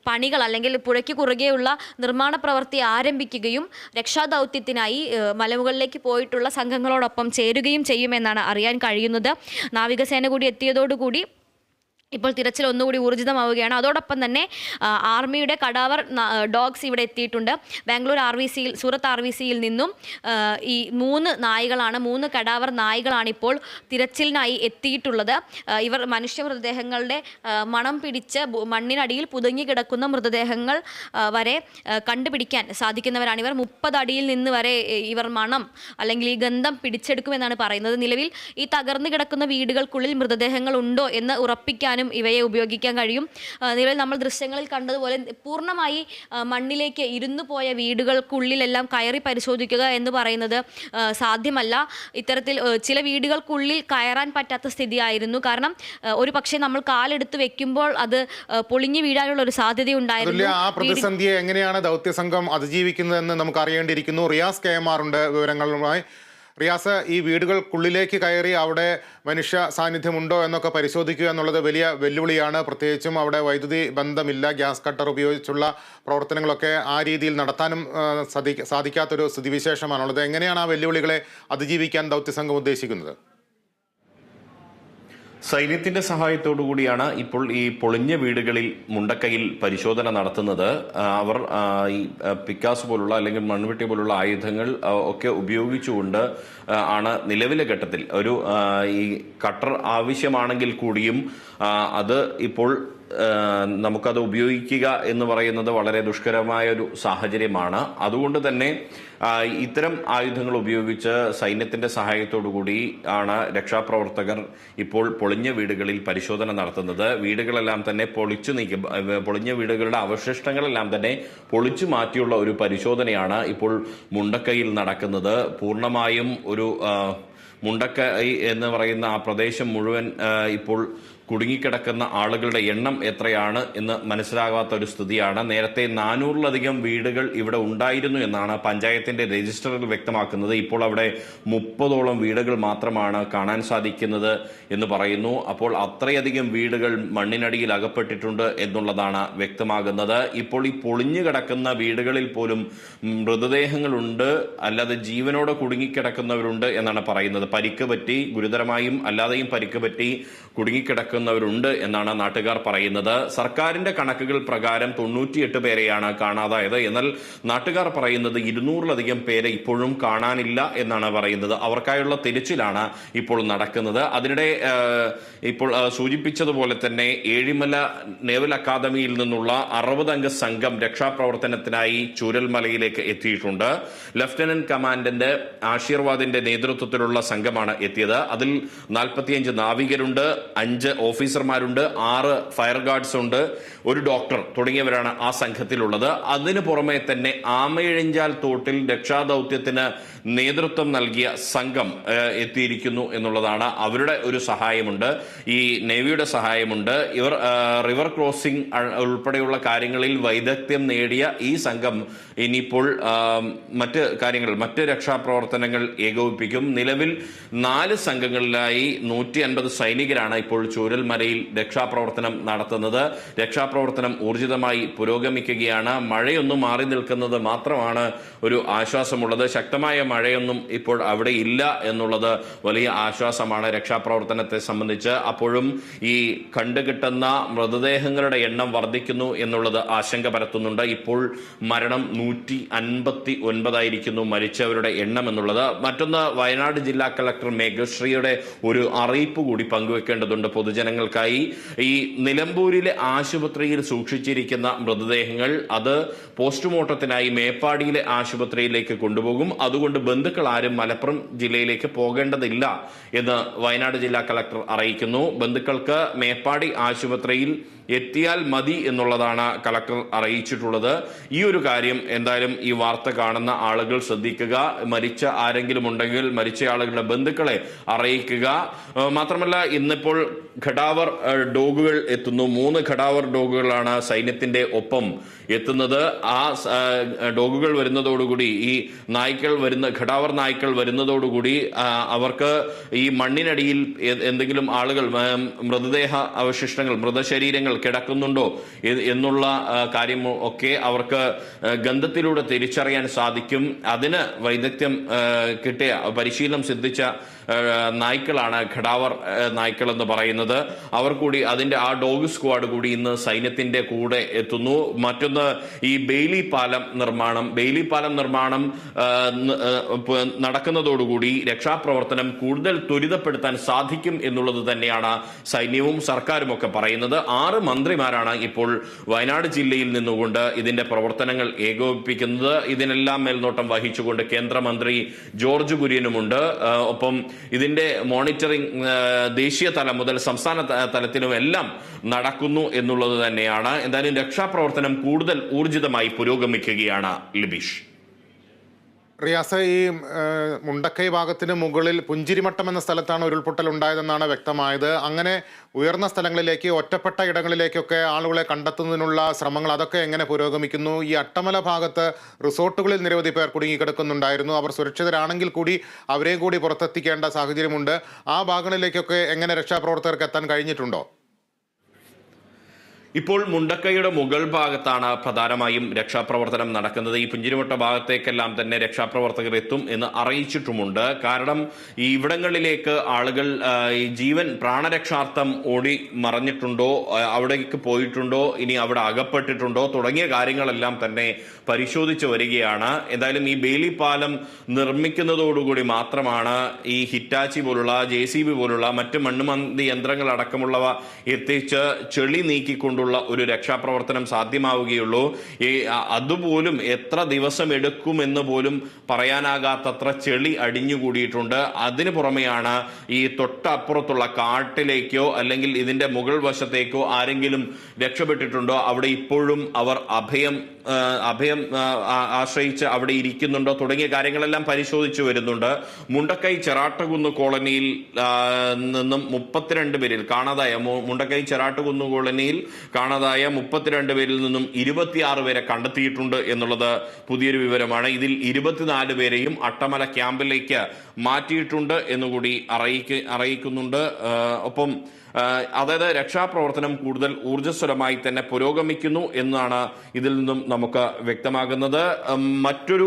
പണികൾ അല്ലെങ്കിൽ പുഴയ്ക്ക് കുറുകെയുള്ള നിർമ്മാണ പ്രവൃത്തി ആരംഭിക്കുകയും രക്ഷാദൗത്യത്തിനായി മലമുകളിലേക്ക് പോയിട്ടുള്ള സംഘങ്ങളോടൊപ്പം ചേരുകയും ചെയ്യുമെന്നാണ് അറിയാൻ കഴിയുന്നത്. നാവികസേന കൂടി എത്തിയതോടുകൂടി ഇപ്പോൾ തിരച്ചിൽ ഒന്നുകൂടി ഊർജിതമാവുകയാണ്. അതോടൊപ്പം തന്നെ ആർമിയുടെ കടാവർ ഡോഗ്സ് ഇവിടെ എത്തിയിട്ടുണ്ട്. ബാംഗ്ലൂർ സൂറത്ത് RVCയിൽ നിന്നും ഈ 3 കടാവർ നായകളാണ് ഇപ്പോൾ തിരച്ചിലിനായി എത്തിയിട്ടുള്ളത്. ഇവർ മനുഷ്യ മൃതദേഹങ്ങളുടെ മണം പിടിച്ച് മണ്ണിനടിയിൽ പുതുങ്ങി കിടക്കുന്ന മൃതദേഹങ്ങൾ വരെ കണ്ടുപിടിക്കാൻ സാധിക്കുന്നവരാണ് ഇവർ. 30 അടിയിൽ നിന്ന് വരെ ഇവർ മണം അല്ലെങ്കിൽ ഈ ഗന്ധം പിടിച്ചെടുക്കുമെന്നാണ് പറയുന്നത്. നിലവിൽ ഈ തകർന്നു കിടക്കുന്ന വീടുകൾക്കുള്ളിൽ മൃതദേഹങ്ങൾ ഉണ്ടോ എന്ന് ഉറപ്പിക്കാനും ഇവയെ ഉപയോഗിക്കാൻ കഴിയും. നിലവിൽ നമ്മൾ ദൃശ്യങ്ങളിൽ കണ്ടതുപോലെ പൂർണ്ണമായി മണ്ണിലേക്ക് ഇരുന്നു പോയ വീടുകൾക്കുള്ളിലെല്ലാം കയറി പരിശോധിക്കുക എന്ന് പറയുന്നത് സാധ്യമല്ല. ഇത്തരത്തിൽ ചില വീടുകൾക്കുള്ളിൽ കയറാൻ പറ്റാത്ത സ്ഥിതിയായിരുന്നു. കാരണം ഒരു പക്ഷേ നമ്മൾ കാലെടുത്ത് വെക്കുമ്പോൾ അത് പൊളിഞ്ഞു വീഴാനുള്ള ഒരു സാധ്യതയുണ്ടായിരുന്നു. ആ പ്രതിസന്ധിയെ എങ്ങനെയാണ് ദൗത്യസംഘം അതിജീവിക്കുന്നതെന്ന് നമുക്ക് അറിയേണ്ടിയിരിക്കുന്നു. റിയാസ് KM ഉണ്ട് വിവരങ്ങളുമായി. റിയാസ്, ഈ വീടുകൾക്കുള്ളിലേക്ക് കയറി അവിടെ മനുഷ്യ സാന്നിധ്യമുണ്ടോ എന്നൊക്കെ പരിശോധിക്കുക എന്നുള്ളത് വലിയ വെല്ലുവിളിയാണ്. പ്രത്യേകിച്ചും അവിടെ വൈദ്യുതി ബന്ധമില്ല. ഗ്യാസ് കട്ടർ ഉപയോഗിച്ചുള്ള പ്രവർത്തനങ്ങളൊക്കെ ആ രീതിയിൽ നടത്താനും സാധിക്കാത്തൊരു സ്ഥിതിവിശേഷമാണുള്ളത്. എങ്ങനെയാണ് ആ വെല്ലുവിളികളെ അതിജീവിക്കാൻ ദൗത്യസംഘം ഉദ്ദേശിക്കുന്നത്? സൈന്യത്തിന്റെ സഹായത്തോടു കൂടിയാണ് ഇപ്പോൾ ഈ പൊളിഞ്ഞ വീടുകളിൽ മുണ്ടക്കൈയിൽ പരിശോധന നടത്തുന്നത്. അവർ ഈ പിക്കാസ് പോലുള്ള അല്ലെങ്കിൽ മൺവെട്ടി പോലുള്ള ആയുധങ്ങൾ ഒക്കെ ഉപയോഗിച്ചുകൊണ്ട് ആണ് നിലവിലെ ഘട്ടത്തിൽ ഒരു ഈ കട്ടർ ആവശ്യമാണെങ്കിൽ കൂടിയും അത് ഇപ്പോൾ നമുക്കത് ഉപയോഗിക്കുക എന്ന് പറയുന്നത് വളരെ ദുഷ്കരമായ ഒരു സാഹചര്യമാണ്. അതുകൊണ്ട് തന്നെ ഇത്തരം ആയുധങ്ങൾ ഉപയോഗിച്ച് സൈന്യത്തിന്റെ സഹായത്തോടു കൂടി ആണ് രക്ഷാപ്രവർത്തകർ ഇപ്പോൾ പൊളിഞ്ഞ വീടുകളിൽ പരിശോധന നടത്തുന്നത്. വീടുകളെല്ലാം തന്നെ പൊളിഞ്ഞ വീടുകളുടെ അവശിഷ്ടങ്ങളെല്ലാം തന്നെ പൊളിച്ചു മാറ്റിയുള്ള ഒരു പരിശോധനയാണ് ഇപ്പോൾ മുണ്ടക്കൈയിൽ നടക്കുന്നത്. പൂർണ്ണമായും ഒരു മുണ്ടക്കൈ എന്ന് പറയുന്ന ആ പ്രദേശം മുഴുവൻ ഇപ്പോൾ കുടുങ്ങിക്കിടക്കുന്ന ആളുകളുടെ എണ്ണം എത്രയാണ് എന്ന് മനസ്സിലാകാത്ത ഒരു സ്ഥിതിയാണ്. നേരത്തെ 400-ലധികം വീടുകൾ ഇവിടെ ഉണ്ടായിരുന്നു എന്നാണ് പഞ്ചായത്തിന്റെ രജിസ്റ്ററിൽ വ്യക്തമാക്കുന്നത്. ഇപ്പോൾ അവിടെ 30ഓളം വീടുകൾ മാത്രമാണ് കാണാൻ സാധിക്കുന്നത് എന്ന് പറയുന്നു. അപ്പോൾ അത്രയധികം വീടുകൾ മണ്ണിനടിയിൽ അകപ്പെട്ടിട്ടുണ്ട് എന്നുള്ളതാണ് വ്യക്തമാകുന്നത്. ഇപ്പോൾ ഈ പൊളിഞ്ഞു കിടക്കുന്ന വീടുകളിൽ പോലും മൃതദേഹങ്ങളുണ്ട്, അല്ലാതെ ജീവനോടെ കുടുങ്ങിക്കിടക്കുന്നവരുണ്ട് എന്നാണ് പറയുന്നത്. പരിക്ക് പറ്റി ഗുരുതരമായും അല്ലാതെയും പരിക്ക് പറ്റി കുടുങ്ങിക്കിടക്കുന്നവരുണ്ട് എന്നാണ് നാട്ടുകാർ പറയുന്നത്. സർക്കാരിന്റെ കണക്കുകൾ പ്രകാരം 98 പേരെയാണ് കാണാതായത്. എന്നാൽ നാട്ടുകാർ പറയുന്നത് 200-ലധികം പേരെ ഇപ്പോഴും കാണാനില്ല എന്നാണ് പറയുന്നത്. അവർക്കായുള്ള തിരച്ചിലാണ് ഇപ്പോൾ നടക്കുന്നത്. അതിനിടെ ഇപ്പോൾ സൂചിപ്പിച്ചതുപോലെ തന്നെ ഏഴിമല നേവൽ അക്കാദമിയിൽ നിന്നുള്ള 60-അംഗ സംഘം രക്ഷാപ്രവർത്തനത്തിനായി ചൂരൽമലയിലേക്ക് എത്തിയിട്ടുണ്ട്. ലഫ്റ്റനന്റ് കമാൻഡന്റ് ആശീർവാദിന്റെ നേതൃത്വത്തിലുള്ള സംഘമാണ് എത്തിയത്. അതിൽ 45 നാവികരുണ്ട്, 5 ഓഫീസർമാരുണ്ട്, 6 ഫയർ ഗാർഡ്സ് ഉണ്ട്, 1 ഡോക്ടർ തുടങ്ങിയവരാണ് ആ സംഘത്തിലുള്ളത്. അതിനു പുറമെ തന്നെ ആമയിഴഞ്ചാൽ തോട്ടിൽ രക്ഷാദൌത്യത്തിന് നേതൃത്വം നൽകിയ സംഘം എത്തിയിരിക്കുന്നു എന്നുള്ളതാണ്. അവരുടെ ഒരു സഹായമുണ്ട്, ഈ നേവിയുടെ സഹായമുണ്ട്. ഇവർ റിവർ ക്രോസിംഗ് ഉൾപ്പെടെയുള്ള കാര്യങ്ങളിൽ വൈദഗ്ധ്യം നേടിയ ഈ സംഘം ഇനിയിപ്പോൾ മറ്റ് രക്ഷാപ്രവർത്തനങ്ങൾ ഏകോപിപ്പിക്കും. നിലവിൽ 4 സംഘങ്ങളിലായി 150 സൈനികരാണ് ഇപ്പോൾ ചൂരൽമലയിൽ രക്ഷാപ്രവർത്തനം നടത്തുന്നത്. രക്ഷാപ്രവർത്തനം ഊർജിതമായി പുരോഗമിക്കുകയാണ്. മഴയൊന്നും മാറി നിൽക്കുന്നത് മാത്രമാണ് ഒരു ആശ്വാസമുള്ളത്. ശക്തമായ മഴയൊന്നും ഇപ്പോൾ അവിടെ ഇല്ല എന്നുള്ളത് വലിയ ആശ്വാസമാണ് രക്ഷാപ്രവർത്തനത്തെ സംബന്ധിച്ച്. അപ്പോഴും ഈ കണ്ടുകിട്ടുന്ന മൃതദേഹങ്ങളുടെ എണ്ണം വർദ്ധിക്കുന്നു എന്നുള്ളത് ആശങ്ക പരത്തുന്നുണ്ട്. ഇപ്പോൾ മരണം 159 മരിച്ചവരുടെ എണ്ണം എന്നുള്ളത്. മറ്റൊന്ന്, വയനാട് ജില്ലാ കളക്ടർ മേഘശ്രീയുടെ ഒരു അറിയിപ്പ് കൂടി പങ്കുവെക്കേണ്ടതുണ്ട് പൊതുജന പൊതുജനങ്ങൾക്കായി. ഈ നിലമ്പൂരിലെ ആശുപത്രിയിൽ സൂക്ഷിച്ചിരിക്കുന്ന മൃതദേഹങ്ങൾ അത് പോസ്റ്റ്മോർട്ടത്തിനായി മേപ്പാടിയിലെ ആശുപത്രിയിലേക്ക് കൊണ്ടുപോകും. അതുകൊണ്ട് ബന്ധുക്കൾ ആരും മലപ്പുറം ജില്ലയിലേക്ക് പോകേണ്ടതില്ല എന്ന് വയനാട് ജില്ലാ കളക്ടർ അറിയിക്കുന്നു. ബന്ധുക്കൾക്ക് മേപ്പാടി ആശുപത്രിയിൽ എത്തിയാൽ മതി എന്നുള്ളതാണ് കളക്ടർ അറിയിച്ചിട്ടുള്ളത്. ഈ ഒരു കാര്യം എന്തായാലും ഈ വാർത്ത കാണുന്ന ആളുകൾ ശ്രദ്ധിക്കുക. മരിച്ച ആരെങ്കിലും ഉണ്ടെങ്കിൽ മരിച്ച ആളുകളുടെ ബന്ധുക്കളെ അറിയിക്കുക. മാത്രമല്ല ഇന്നിപ്പോൾ ഖഡാവർ ഡോഗുകൾ എത്തുന്നു. 3 ഖഡാവർ ഡോഗുകളാണ് സൈന്യത്തിന്റെ ഒപ്പം എത്തുന്നത്. ആ ഡോഗുകൾ വരുന്നതോടുകൂടി ഈ ഖഡാവർ നായ്ക്കൾ വരുന്നതോടുകൂടി അവർക്ക് ഈ മണ്ണിനടിയിൽ എന്തെങ്കിലും ആളുകൾ മൃതദേഹ അവശിഷ്ടങ്ങൾ മൃതശരീരങ്ങൾ കിടക്കുന്നുണ്ടോ എന്നുള്ള കാര്യം ഒക്കെ അവർക്ക് ഗന്ധത്തിലൂടെ തിരിച്ചറിയാൻ സാധിക്കും. അതിന് വൈദഗ്ധ്യം കിട്ടിയ പരിശീലനം സിദ്ധിച്ച നായ്ക്കളാണ് ഖഡാവർ നായ്ക്കൾ എന്ന് പറയുന്നത്. അവർ കൂടി അതിന്റെ ആ ഡോഗ് സ്ക്വാഡ് കൂടി ഇന്ന് സൈന്യത്തിന്റെ കൂടെ എത്തുന്നു. മറ്റൊന്ന് ഈ ബെയിലി പാലം നിർമ്മാണം നടക്കുന്നതോടുകൂടി രക്ഷാപ്രവർത്തനം കൂടുതൽ ത്വരിതപ്പെടുത്താൻ സാധിക്കും എന്നുള്ളത് തന്നെയാണ് സൈന്യവും സർക്കാരും ഒക്കെ പറയുന്നത്. 6 മന്ത്രിമാരാണ് ഇപ്പോൾ വയനാട് ജില്ലയിൽ നിന്നുകൊണ്ട് ഇതിന്റെ പ്രവർത്തനങ്ങൾ ഏകോപിപ്പിക്കുന്നത്. ഇതിനെല്ലാം മേൽനോട്ടം വഹിച്ചുകൊണ്ട് കേന്ദ്രമന്ത്രി ജോർജ് കുര്യനുമുണ്ട്. ഒപ്പം ഇതിന്റെ മോണിറ്ററിംഗ് ദേശീയ തലം മുതൽ സംസ്ഥാന തലത്തിലും എല്ലാം നടക്കുന്നു എന്നുള്ളത് തന്നെയാണ്. എന്തായാലും രക്ഷാപ്രവർത്തനം കൂടുതൽ ഊർജിതമായി പുരോഗമിക്കുകയാണ്. ലിബീഷ്, റിയാസ്, ഈ മുണ്ടക്കൈ ഭാഗത്തിന് മുകളിൽ പുഞ്ചിരിമട്ടം എന്ന സ്ഥലത്താണ് ഉരുൾപൊട്ടൽ ഉണ്ടായതെന്നാണ് വ്യക്തമായത്. അങ്ങനെ ഉയർന്ന സ്ഥലങ്ങളിലേക്ക് ഒറ്റപ്പെട്ട ഇടങ്ങളിലേക്കൊക്കെ ആളുകളെ കണ്ടെത്തുന്നതിനുള്ള ശ്രമങ്ങൾ അതൊക്കെ എങ്ങനെ പുരോഗമിക്കുന്നു? ഈ അട്ടമല ഭാഗത്ത് റിസോർട്ടുകളിൽ നിരവധി പേർ കുടുങ്ങിക്കിടക്കുന്നുണ്ടായിരുന്നു. അവർ സുരക്ഷിതരാണെങ്കിൽ കൂടി അവരെയും കൂടി പുറത്തെത്തിക്കേണ്ട സാഹചര്യമുണ്ട്. ആ ഭാഗങ്ങളിലേക്കൊക്കെ എങ്ങനെ രക്ഷാപ്രവർത്തകർക്ക് എത്താൻ കഴിഞ്ഞിട്ടുണ്ടോ? ഇപ്പോൾ മുണ്ടക്കൈയുടെ മുകൾ ഭാഗത്താണ് പ്രധാനമായും രക്ഷാപ്രവർത്തനം നടക്കുന്നത്. ഈ പുഞ്ചിരിമട്ട ഭാഗത്തേക്കെല്ലാം തന്നെ രക്ഷാപ്രവർത്തകർ എത്തും എന്ന് അറിയിച്ചിട്ടുമുണ്ട്. കാരണം ഈ ഇവിടങ്ങളിലേക്ക് ആളുകൾ ഈ പ്രാണരക്ഷാർത്ഥം ഓടി മറഞ്ഞിട്ടുണ്ടോ, അവിടേക്ക് പോയിട്ടുണ്ടോ, ഇനി അവിടെ അകപ്പെട്ടിട്ടുണ്ടോ തുടങ്ങിയ കാര്യങ്ങളെല്ലാം തന്നെ പരിശോധിച്ചു വരികയാണ്. എന്തായാലും ഈ ബെയിലി പാലം നിർമ്മിക്കുന്നതോടുകൂടി മാത്രമാണ് ഈ ഹിറ്റാച്ചി പോലുള്ള JCB പോലുള്ള മറ്റ് മണ്ണുമന്തി യന്ത്രങ്ങൾ അടക്കമുള്ളവ എത്തിച്ച് ചെളി നീക്കിക്കൊണ്ട് ഒരു രക്ഷാപ്രവർത്തനം സാധ്യമാവുകയുള്ളൂ. അതുപോലും എത്ര ദിവസം എടുക്കുമെന്ന് പോലും പറയാനാകാത്തത്ര ചെളി അടിഞ്ഞുകൂടിയിട്ടുണ്ട്. അതിനു പുറമെയാണ് ഈ തൊട്ടപ്പുറത്തുള്ള കാട്ടിലേക്കോ അല്ലെങ്കിൽ ഇതിന്റെ മുകൾ വശത്തേക്കോ ആരെങ്കിലും രക്ഷപ്പെട്ടിട്ടുണ്ടോ, അവിടെ ഇപ്പോഴും അവർ അഭയം ആശ്രയിച്ച് അവിടെ ഇരിക്കുന്നുണ്ടോ തുടങ്ങിയ കാര്യങ്ങളെല്ലാം പരിശോധിച്ചു വരുന്നുണ്ട്. മുണ്ടക്കൈ ചെറാട്ടുകുന്ന് കോളനിയിൽ നിന്നും 32 പേരിൽ കാണാതായ മുണ്ടക്കൈ ചെറാട്ടുകുന്ന് കോളനിയിൽ കാണാതായ 32 പേരിൽ നിന്നും 26 പേരെ കണ്ടെത്തിയിട്ടുണ്ട് എന്നുള്ളത് പുതിയൊരു വിവരമാണ്. ഇതിൽ 24 പേരെയും അട്ടമല ക്യാമ്പിലേക്ക് മാറ്റിയിട്ടുണ്ട് എന്നുകൂടി അറിയിക്കുന്നുണ്ട്. ഒപ്പം അതായത് രക്ഷാപ്രവർത്തനം കൂടുതൽ ഊർജ്ജസ്വലമായി തന്നെ പുരോഗമിക്കുന്നു എന്നാണ് ഇതിൽ നിന്നും നമുക്ക് വ്യക്തമാകുന്നത്. മറ്റൊരു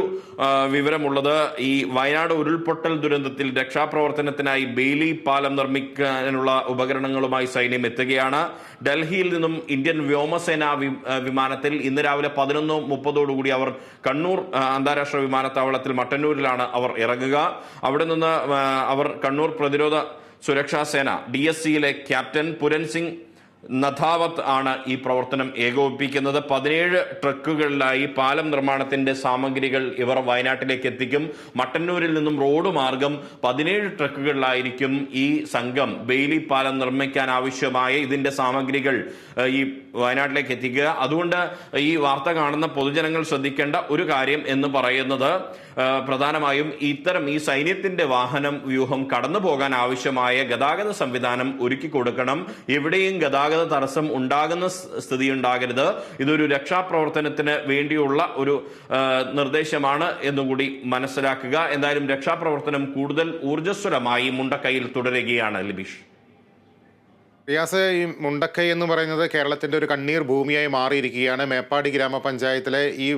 വിവരമുള്ളത് ഈ വയനാട് ഉരുൾപൊട്ടൽ ദുരന്തത്തിൽ രക്ഷാപ്രവർത്തനത്തിനായി ബെയിലി പാലം നിർമ്മിക്കാനുള്ള ഉപകരണങ്ങളുമായി സൈന്യം എത്തുകയാണ്. ഡൽഹിയിൽ നിന്നും ഇന്ത്യൻ വ്യോമസേന വിമാനത്തിൽ ഇന്ന് രാവിലെ 11:30 അവർ കണ്ണൂർ അന്താരാഷ്ട്ര വിമാനത്താവളത്തിൽ മട്ടന്നൂരിലാണ് അവർ ഇറങ്ങുക. അവിടെ നിന്ന് അവർ കണ്ണൂർ പ്രതിരോധ സുരക്ഷാ സേന DSCയിലെ ക്യാപ്റ്റൻ പുരൻ സിംഗ് നഥാവത്ത് ആണ് ഈ പ്രവർത്തനം ഏകോപിപ്പിക്കുന്നത്. 17 ട്രക്കുകളിലായി പാലം നിർമ്മാണത്തിന്റെ സാമഗ്രികൾ ഇവർ വയനാട്ടിലേക്ക് എത്തിക്കും. മട്ടന്നൂരിൽ നിന്നും റോഡ് മാർഗം 17 ട്രക്കുകളിലായിരിക്കും ഈ സംഘം ബെയിലി പാലം നിർമ്മിക്കാൻ ആവശ്യമായ ഇതിന്റെ സാമഗ്രികൾ ഈ വയനാട്ടിലേക്ക് എത്തിക്കുക. അതുകൊണ്ട് ഈ വാർത്ത കാണുന്ന പൊതുജനങ്ങൾ ശ്രദ്ധിക്കേണ്ട ഒരു കാര്യം എന്ന് പറയുന്നത് പ്രധാനമായും ഇത്തരം ഈ സൈന്യത്തിന്റെ വാഹനം വ്യൂഹം കടന്നു പോകാൻ ആവശ്യമായ ഗതാഗത സംവിധാനം ഒരുക്കി കൊടുക്കണം. എവിടെയും ഗതാഗത തടസ്സം ഉണ്ടാകുന്ന സ്ഥിതി ഉണ്ടാകരുത്. ഇതൊരു രക്ഷാപ്രവർത്തനത്തിന് വേണ്ടിയുള്ള ഒരു നിർദ്ദേശമാണ് എന്നുകൂടി മനസ്സിലാക്കുക. എന്തായാലും രക്ഷാപ്രവർത്തനം കൂടുതൽ ഊർജ്ജസ്വലമായി മുണ്ടക്കൈയിൽ തുടരുകയാണ്. ലിബീഷ്, റിയാസ്, ഈ മുണ്ടക്കൈ എന്ന് പറയുന്നത് കേരളത്തിൻ്റെ ഒരു കണ്ണീർ ഭൂമിയായി മാറിയിരിക്കുകയാണ്. മേപ്പാടി ഗ്രാമപഞ്ചായത്തിലെ ഈ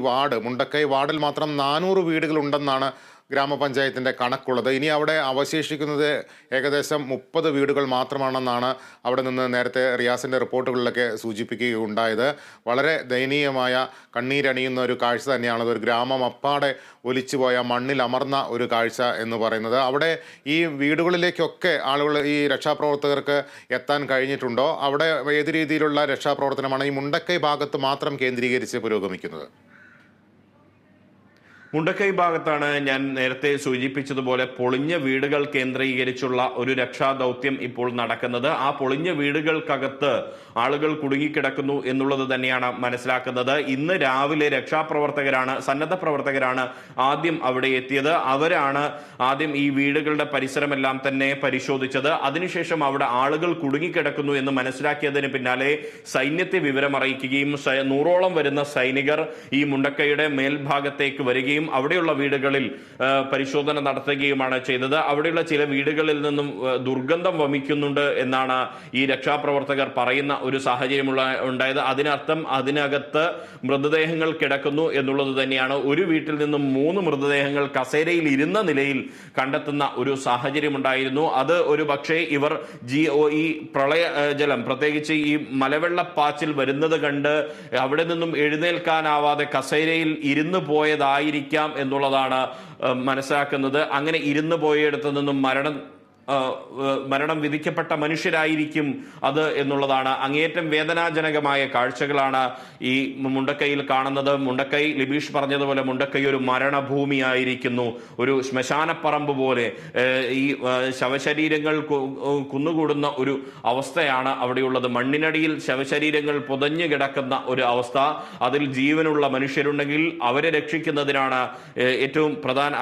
മുണ്ടക്കൈ വാർഡിൽ മാത്രം 400 വീടുകളുണ്ടെന്നാണ് ഗ്രാമപഞ്ചായത്തിൻ്റെ കണക്കുള്ളത്. ഇനി അവിടെ അവശേഷിക്കുന്നത് ഏകദേശം 30 വീടുകൾ മാത്രമാണെന്നാണ് അവിടെ നിന്ന് നേരത്തെ റിയാസിൻ്റെ റിപ്പോർട്ടുകളിലൊക്കെ സൂചിപ്പിക്കുകയുണ്ടായത്. വളരെ ദയനീയമായ കണ്ണീരണിയുന്ന ഒരു കാഴ്ച തന്നെയാണത്. ഒരു ഗ്രാമം അപ്പാടെ ഒലിച്ചുപോയ മണ്ണിലമർന്ന ഒരു കാഴ്ച എന്ന് പറയുന്നത്. അവിടെ ഈ വീടുകളിലേക്കൊക്കെ ആളുകൾ, ഈ രക്ഷാപ്രവർത്തകർക്ക് എത്താൻ കഴിഞ്ഞിട്ടുണ്ടോ? അവിടെ ഏത് രീതിയിലുള്ള രക്ഷാപ്രവർത്തനമാണ് ഈ മുണ്ടക്കൈ ഭാഗത്ത് മാത്രം കേന്ദ്രീകരിച്ച് പുരോഗമിക്കുന്നത്? മുണ്ടക്കൈ ഭാഗത്താണ് ഞാൻ നേരത്തെ സൂചിപ്പിച്ചതുപോലെ പൊളിഞ്ഞ വീടുകൾ കേന്ദ്രീകരിച്ചുള്ള ഒരു രക്ഷാദൗത്യം ഇപ്പോൾ നടക്കുന്നത്. ആ പൊളിഞ്ഞ വീടുകൾക്കകത്ത് ആളുകൾ കുടുങ്ങിക്കിടക്കുന്നു എന്നുള്ളത് തന്നെയാണ് മനസ്സിലാക്കുന്നത്. ഇന്ന് രാവിലെ രക്ഷാപ്രവർത്തകരാണ്, സന്നദ്ധ പ്രവർത്തകരാണ് ആദ്യം അവിടെ എത്തിയത്. അവരാണ് ആദ്യം ഈ വീടുകളുടെ പരിസരമെല്ലാം തന്നെ പരിശോധിച്ചത്. അതിനുശേഷം അവിടെ ആളുകൾ കുടുങ്ങിക്കിടക്കുന്നു എന്ന് മനസ്സിലാക്കിയതിന് പിന്നാലെ സൈന്യത്തെ വിവരമറിയിക്കുകയും 100ഓളം വരുന്ന സൈനികർ ഈ മുണ്ടക്കൈയുടെ മേൽഭാഗത്തേക്ക് വരികയും അവിടെയുള്ള വീടുകളിൽ പരിശോധന നടത്തുകയുമാണ് ചെയ്തത്. അവിടെയുള്ള ചില വീടുകളിൽ നിന്നും ദുർഗന്ധം വമിക്കുന്നുണ്ട് എന്നാണ് ഈ രക്ഷാപ്രവർത്തകർ പറയുന്ന ഒരു സാഹചര്യം ഉണ്ടായത്. അതിനർത്ഥം അതിനകത്ത് മൃതദേഹങ്ങൾ കിടക്കുന്നു എന്നുള്ളത് തന്നെയാണ്. ഒരു വീട്ടിൽ നിന്നും 3 മൃതദേഹങ്ങൾ കസേരയിൽ ഇരുന്ന നിലയിൽ കണ്ടെത്തുന്ന ഒരു സാഹചര്യം ഉണ്ടായിരുന്നു. അത് ഒരു പക്ഷേ ഇവർ ഈ പ്രളയ ജലം, പ്രത്യേകിച്ച് ഈ മലവെള്ളപ്പാച്ചിൽ വരുന്നത് കണ്ട് അവിടെ നിന്നും എഴുന്നേൽക്കാനാവാതെ കസേരയിൽ ഇരുന്നു പോയതായിരിക്കും എന്നുള്ളതാണ് മനസ്സിലാക്കുന്നത്. അങ്ങനെ ഇരുന്നു പോയിടത്തു നിന്നും മരണം വിധിക്കപ്പെട്ട മനുഷ്യരായിരിക്കും അത് എന്നുള്ളതാണ്. അങ്ങേയറ്റം വേദനാജനകമായ കാഴ്ചകളാണ് ഈ മുണ്ടക്കൈയിൽ കാണുന്നത്. മുണ്ടക്കൈ, ലിബീഷ് പറഞ്ഞതുപോലെ, മുണ്ടക്കൈ ഒരു മരണഭൂമിയായിരിക്കുന്നു, ഒരു ശ്മശാനപ്പറമ്പ് പോലെ. ഈ ശവശരീരങ്ങൾ കുന്നുകൂടുന്ന ഒരു അവസ്ഥയാണ് അവിടെയുള്ളത്. മണ്ണിനടിയിൽ ശവശരീരങ്ങൾ പുതഞ്ഞു കിടക്കുന്ന ഒരു അവസ്ഥ. അതിൽ ജീവനുള്ള മനുഷ്യരുണ്ടെങ്കിൽ അവരെ രക്ഷിക്കുന്നതിനാണ് ഏറ്റവും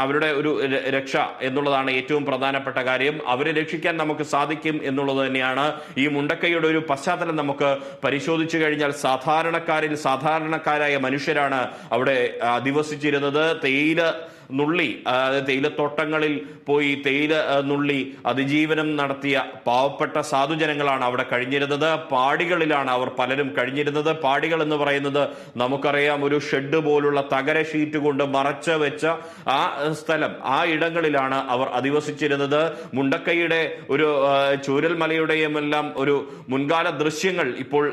അവരുടെ ഒരു രക്ഷ എന്നുള്ളതാണ് ഏറ്റവും പ്രധാനപ്പെട്ട കാര്യം. അവരെ രക്ഷിക്കാൻ നമുക്ക് സാധിക്കും എന്നുള്ളത് തന്നെയാണ്. ഈ മുണ്ടക്കൈയുടെ ഒരു പശ്ചാത്തലം നമുക്ക് പരിശോധിച്ചു കഴിഞ്ഞാൽ സാധാരണക്കാരായ മനുഷ്യരാണ് അവിടെ അധിവസിച്ചിരുന്നത്. തേയിലത്തോട്ടങ്ങളിൽ പോയി തേയില നുള്ളി അതിജീവനം നടത്തിയ പാവപ്പെട്ട സാധുജനങ്ങളാണ് അവിടെ കഴിഞ്ഞിരുന്നത്. പാടികളിലാണ് അവർ പലരും കഴിഞ്ഞിരുന്നത്. പാടികൾ എന്ന് പറയുന്നത് നമുക്കറിയാം, ഒരു ഷെഡ് പോലുള്ള തകര ഷീറ്റ് കൊണ്ട് മറച്ചു വെച്ച ആ സ്ഥലം, ആ ഇടങ്ങളിലാണ് അവർ അധിവസിച്ചിരുന്നത്. മുണ്ടക്കൈയുടെ ഒരു ചൂരൽമലയുടെയും എല്ലാം ഒരു മുൻകാല ദൃശ്യങ്ങൾ ഇപ്പോൾ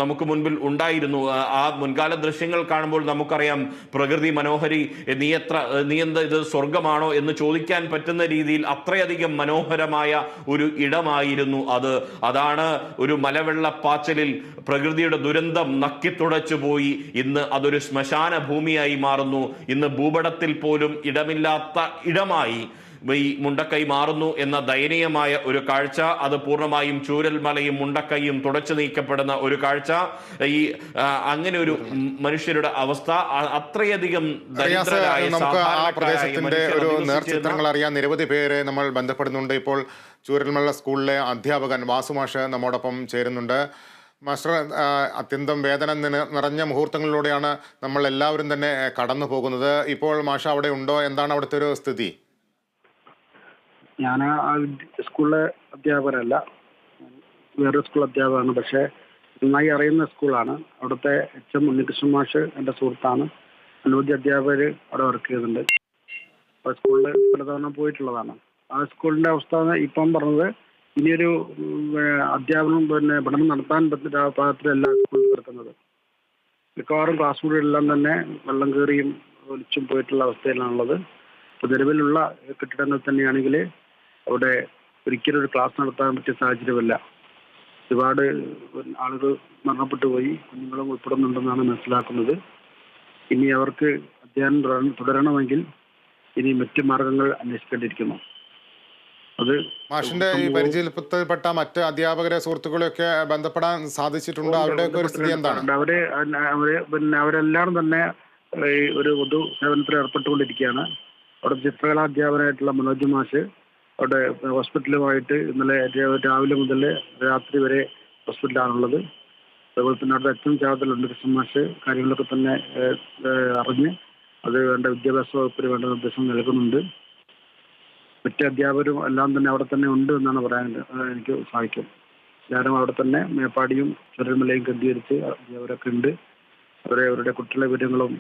നമുക്ക് മുൻപിൽ ഉണ്ടായിരുന്നു. ആ മുൻകാല ദൃശ്യങ്ങൾ കാണുമ്പോൾ നമുക്കറിയാം, പ്രകൃതി മനോഹരി, നീ എന്താ ഇത് സ്വർഗമാണോ എന്ന് ചോദിക്കാൻ പറ്റുന്ന രീതിയിൽ അത്രയധികം മനോഹരമായ ഒരു ഇടമായിരുന്നു അത്. അതാണ് ഒരു മലവെള്ളപ്പാച്ചിലിൽ പ്രകൃതിയുടെ ദുരന്തം നക്കിത്തുടച്ചു പോയി ഇന്ന് അതൊരു ശ്മശാന ഭൂമിയായി മാറുന്നു. ഇന്ന് ഭൂപടത്തിൽ പോലും ഇടമില്ലാത്ത ഇടമായി ഈ മുണ്ടക്കൈ മാറുന്നു എന്ന ദയനീയമായ ഒരു കാഴ്ച. അത് പൂർണ്ണമായും ചൂരൽമലയും മുണ്ടക്കൈയും തുടച്ചു നീക്കപ്പെടുന്ന ഒരു കാഴ്ച. ഈ അങ്ങനെ ഒരു മനുഷ്യരുടെ അവസ്ഥ അത്രയധികം നമുക്ക് ആ പ്രദേശത്തിന്റെ ഒരു നേർചിത്രങ്ങൾ അറിയാൻ നിരവധി പേരെ നമ്മൾ ബന്ധപ്പെടുന്നുണ്ട്. ഇപ്പോൾ ചൂരൽമല സ്കൂളിലെ അധ്യാപകൻ വാസുമാഷ് നമ്മോടൊപ്പം ചേരുന്നുണ്ട്. മാസ്റ്റർ, അത്യന്തം വേദന നിറഞ്ഞ മുഹൂർത്തങ്ങളിലൂടെയാണ് നമ്മൾ എല്ലാവരും തന്നെ കടന്നു പോകുന്നത്. ഇപ്പോൾ മാഷ അവിടെ ഉണ്ടോ? എന്താണ് അവിടുത്തെ ഒരു സ്ഥിതി? ഞാൻ ആ സ്കൂളിലെ അധ്യാപകരല്ല, വേറൊരു സ്കൂൾ അധ്യാപകരാണ്. പക്ഷേ നന്നായി അറിയുന്ന സ്കൂളാണ്. അവിടുത്തെ HM ഉണ്ണികൃഷ്ണൻ മാഷ് എൻ്റെ സുഹൃത്താണ്. അനവധി അധ്യാപകർ അവിടെ വർക്ക് ചെയ്യുന്നുണ്ട്. ആ സ്കൂളിൽ പലതവണ പോയിട്ടുള്ളതാണ്. ആ സ്കൂളിൻ്റെ അവസ്ഥ ഇപ്പം പറഞ്ഞത്, ഇനിയൊരു അധ്യാപനം പഠനം നടത്താൻ പാകത്തിലല്ല സ്കൂളിൽ കിടക്കുന്നത്. മിക്കവാറും ക്ലാസ് മുറികളെല്ലാം തന്നെ വെള്ളം കയറിയും ഒലിച്ചും പോയിട്ടുള്ള അവസ്ഥയിലാണുള്ളത്. ഇപ്പോൾ നിലവിലുള്ള കെട്ടിടങ്ങൾ തന്നെയാണെങ്കിൽ അവിടെ ഒരിക്കലും ഒരു ക്ലാസ് നടത്താൻ പറ്റിയ സാഹചര്യമല്ല. ഒരുപാട് ആളുകൾ മരണപ്പെട്ടു പോയി, കുഞ്ഞുങ്ങളും ഉൾപ്പെടുന്നുണ്ടെന്നാണ് മനസ്സിലാക്കുന്നത്. ഇനി അവർക്ക് അധ്യയനം തുടരണമെങ്കിൽ ഇനി മറ്റു മാർഗങ്ങൾ അന്വേഷിക്കേണ്ടിയിരിക്കുന്നു. അത് മാഷിന്റെ ഈ പരിചയപ്പെട്ട മറ്റ് അധ്യാപകരെ, സുഹൃത്തുക്കളെയൊക്കെ ബന്ധപ്പെടാൻ സാധിച്ചിട്ടുണ്ടോ? അവരുടെയൊക്കെ ഒരു സ്ഥിതി എന്താണ്? അവരെല്ലാം തന്നെ ഒരു പൊതു സേവനത്തിൽ ഏർപ്പെട്ടുകൊണ്ടിരിക്കുകയാണ്. അവിടെ ചിത്രകലാധ്യാപകനായിട്ടുള്ള മനോജ് മാഷ് അവിടെ ഹോസ്പിറ്റലുമായിട്ട് ഇന്നലെ രാവിലെ മുതൽ രാത്രി വരെ ഹോസ്പിറ്റലാണുള്ളത്. അതുപോലെ തന്നെ അവിടെ HM ചാർജലുണ്ട്. കൃഷ്ണ മാഷ് കാര്യങ്ങളൊക്കെ തന്നെ അറിഞ്ഞ് അത് വേണ്ട വിദ്യാഭ്യാസ വകുപ്പിന് വേണ്ട നിർദ്ദേശം നൽകുന്നുണ്ട്. മറ്റ് അധ്യാപകരും എല്ലാം തന്നെ അവിടെ തന്നെ ഉണ്ട് എന്നാണ് പറയാൻ എനിക്ക് സാധിക്കും. എല്ലാവരും അവിടെ തന്നെ മേപ്പാടിയും ചുരൽമലയും കേന്ദ്രീകരിച്ച് അധ്യാപകരൊക്കെ ഉണ്ട്. അവരുടെ കുട്ടികളുടെ വിവരങ്ങളും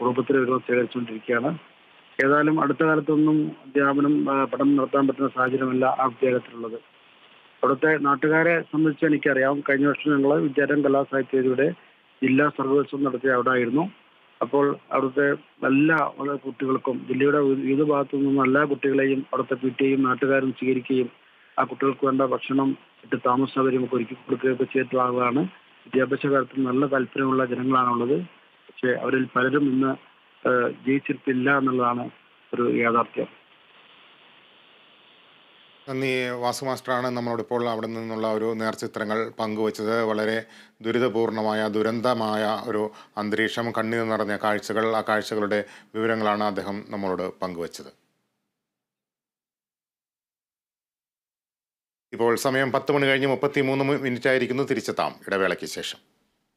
കുടുംബത്തിലെ വിവരങ്ങളും ശേഖരിച്ചുകൊണ്ടിരിക്കുകയാണ്. ഏതായാലും അടുത്ത കാലത്തൊന്നും അധ്യാപനം പഠനം നടത്താൻ പറ്റുന്ന സാഹചര്യമല്ല ആ വിദ്യാലയത്തിലുള്ളത്. അവിടുത്തെ നാട്ടുകാരെ സംബന്ധിച്ച് എനിക്കറിയാം. കഴിഞ്ഞ വർഷം ഞങ്ങൾ വിദ്യാരംഗ കലാസാഹിത്യയുടെ ജില്ലാ സർവോത്സവം നടത്തിയ അവിടെ ആയിരുന്നു. അപ്പോൾ അവിടുത്തെ എല്ലാ കുട്ടികൾക്കും ജില്ലയുടെ വിവിധ ഭാഗത്തു നിന്നും എല്ലാ കുട്ടികളെയും അവിടുത്തെ പിടിഎയും നാട്ടുകാരും സ്വീകരിക്കുകയും ആ കുട്ടികൾക്ക് വേണ്ട ഭക്ഷണം മറ്റ് താമസ സൗകര്യമൊക്കെ ഒരുക്കി കൊടുക്കുകയൊക്കെ ചെയ്തിട്ടുള്ള ആളുകളാണ്. വിദ്യാഭ്യാസ കാര്യത്തിൽ നല്ല താല്പര്യമുള്ള ജനങ്ങളാണുള്ളത്. പക്ഷെ അവരിൽ പലരും ഇന്ന് ജീവിച്ചിരിപ്പില്ല എന്നുള്ളതാണ് ഒരു യാഥാർത്ഥ്യം. നന്ദി. വാസു മാസ്റ്ററാണ് നമ്മളോടിപ്പോൾ അവിടെ നിന്നുള്ള ഒരു നേർചിത്രങ്ങൾ പങ്കുവച്ചത്. വളരെ ദുരിതപൂർണമായ ദുരന്തമായ ഒരു അന്തരീക്ഷം, കണ്ണീർ നിറഞ്ഞ കാഴ്ചകൾ, ആ കാഴ്ചകളുടെ വിവരങ്ങളാണ് അദ്ദേഹം നമ്മളോട് പങ്കുവച്ചത്. ഇപ്പോൾ സമയം 10 മണി കഴിഞ്ഞ് 33 മിനിറ്റ് ആയിരിക്കുന്നു. തിരിച്ചെത്താം ഇടവേളയ്ക്ക് ശേഷം.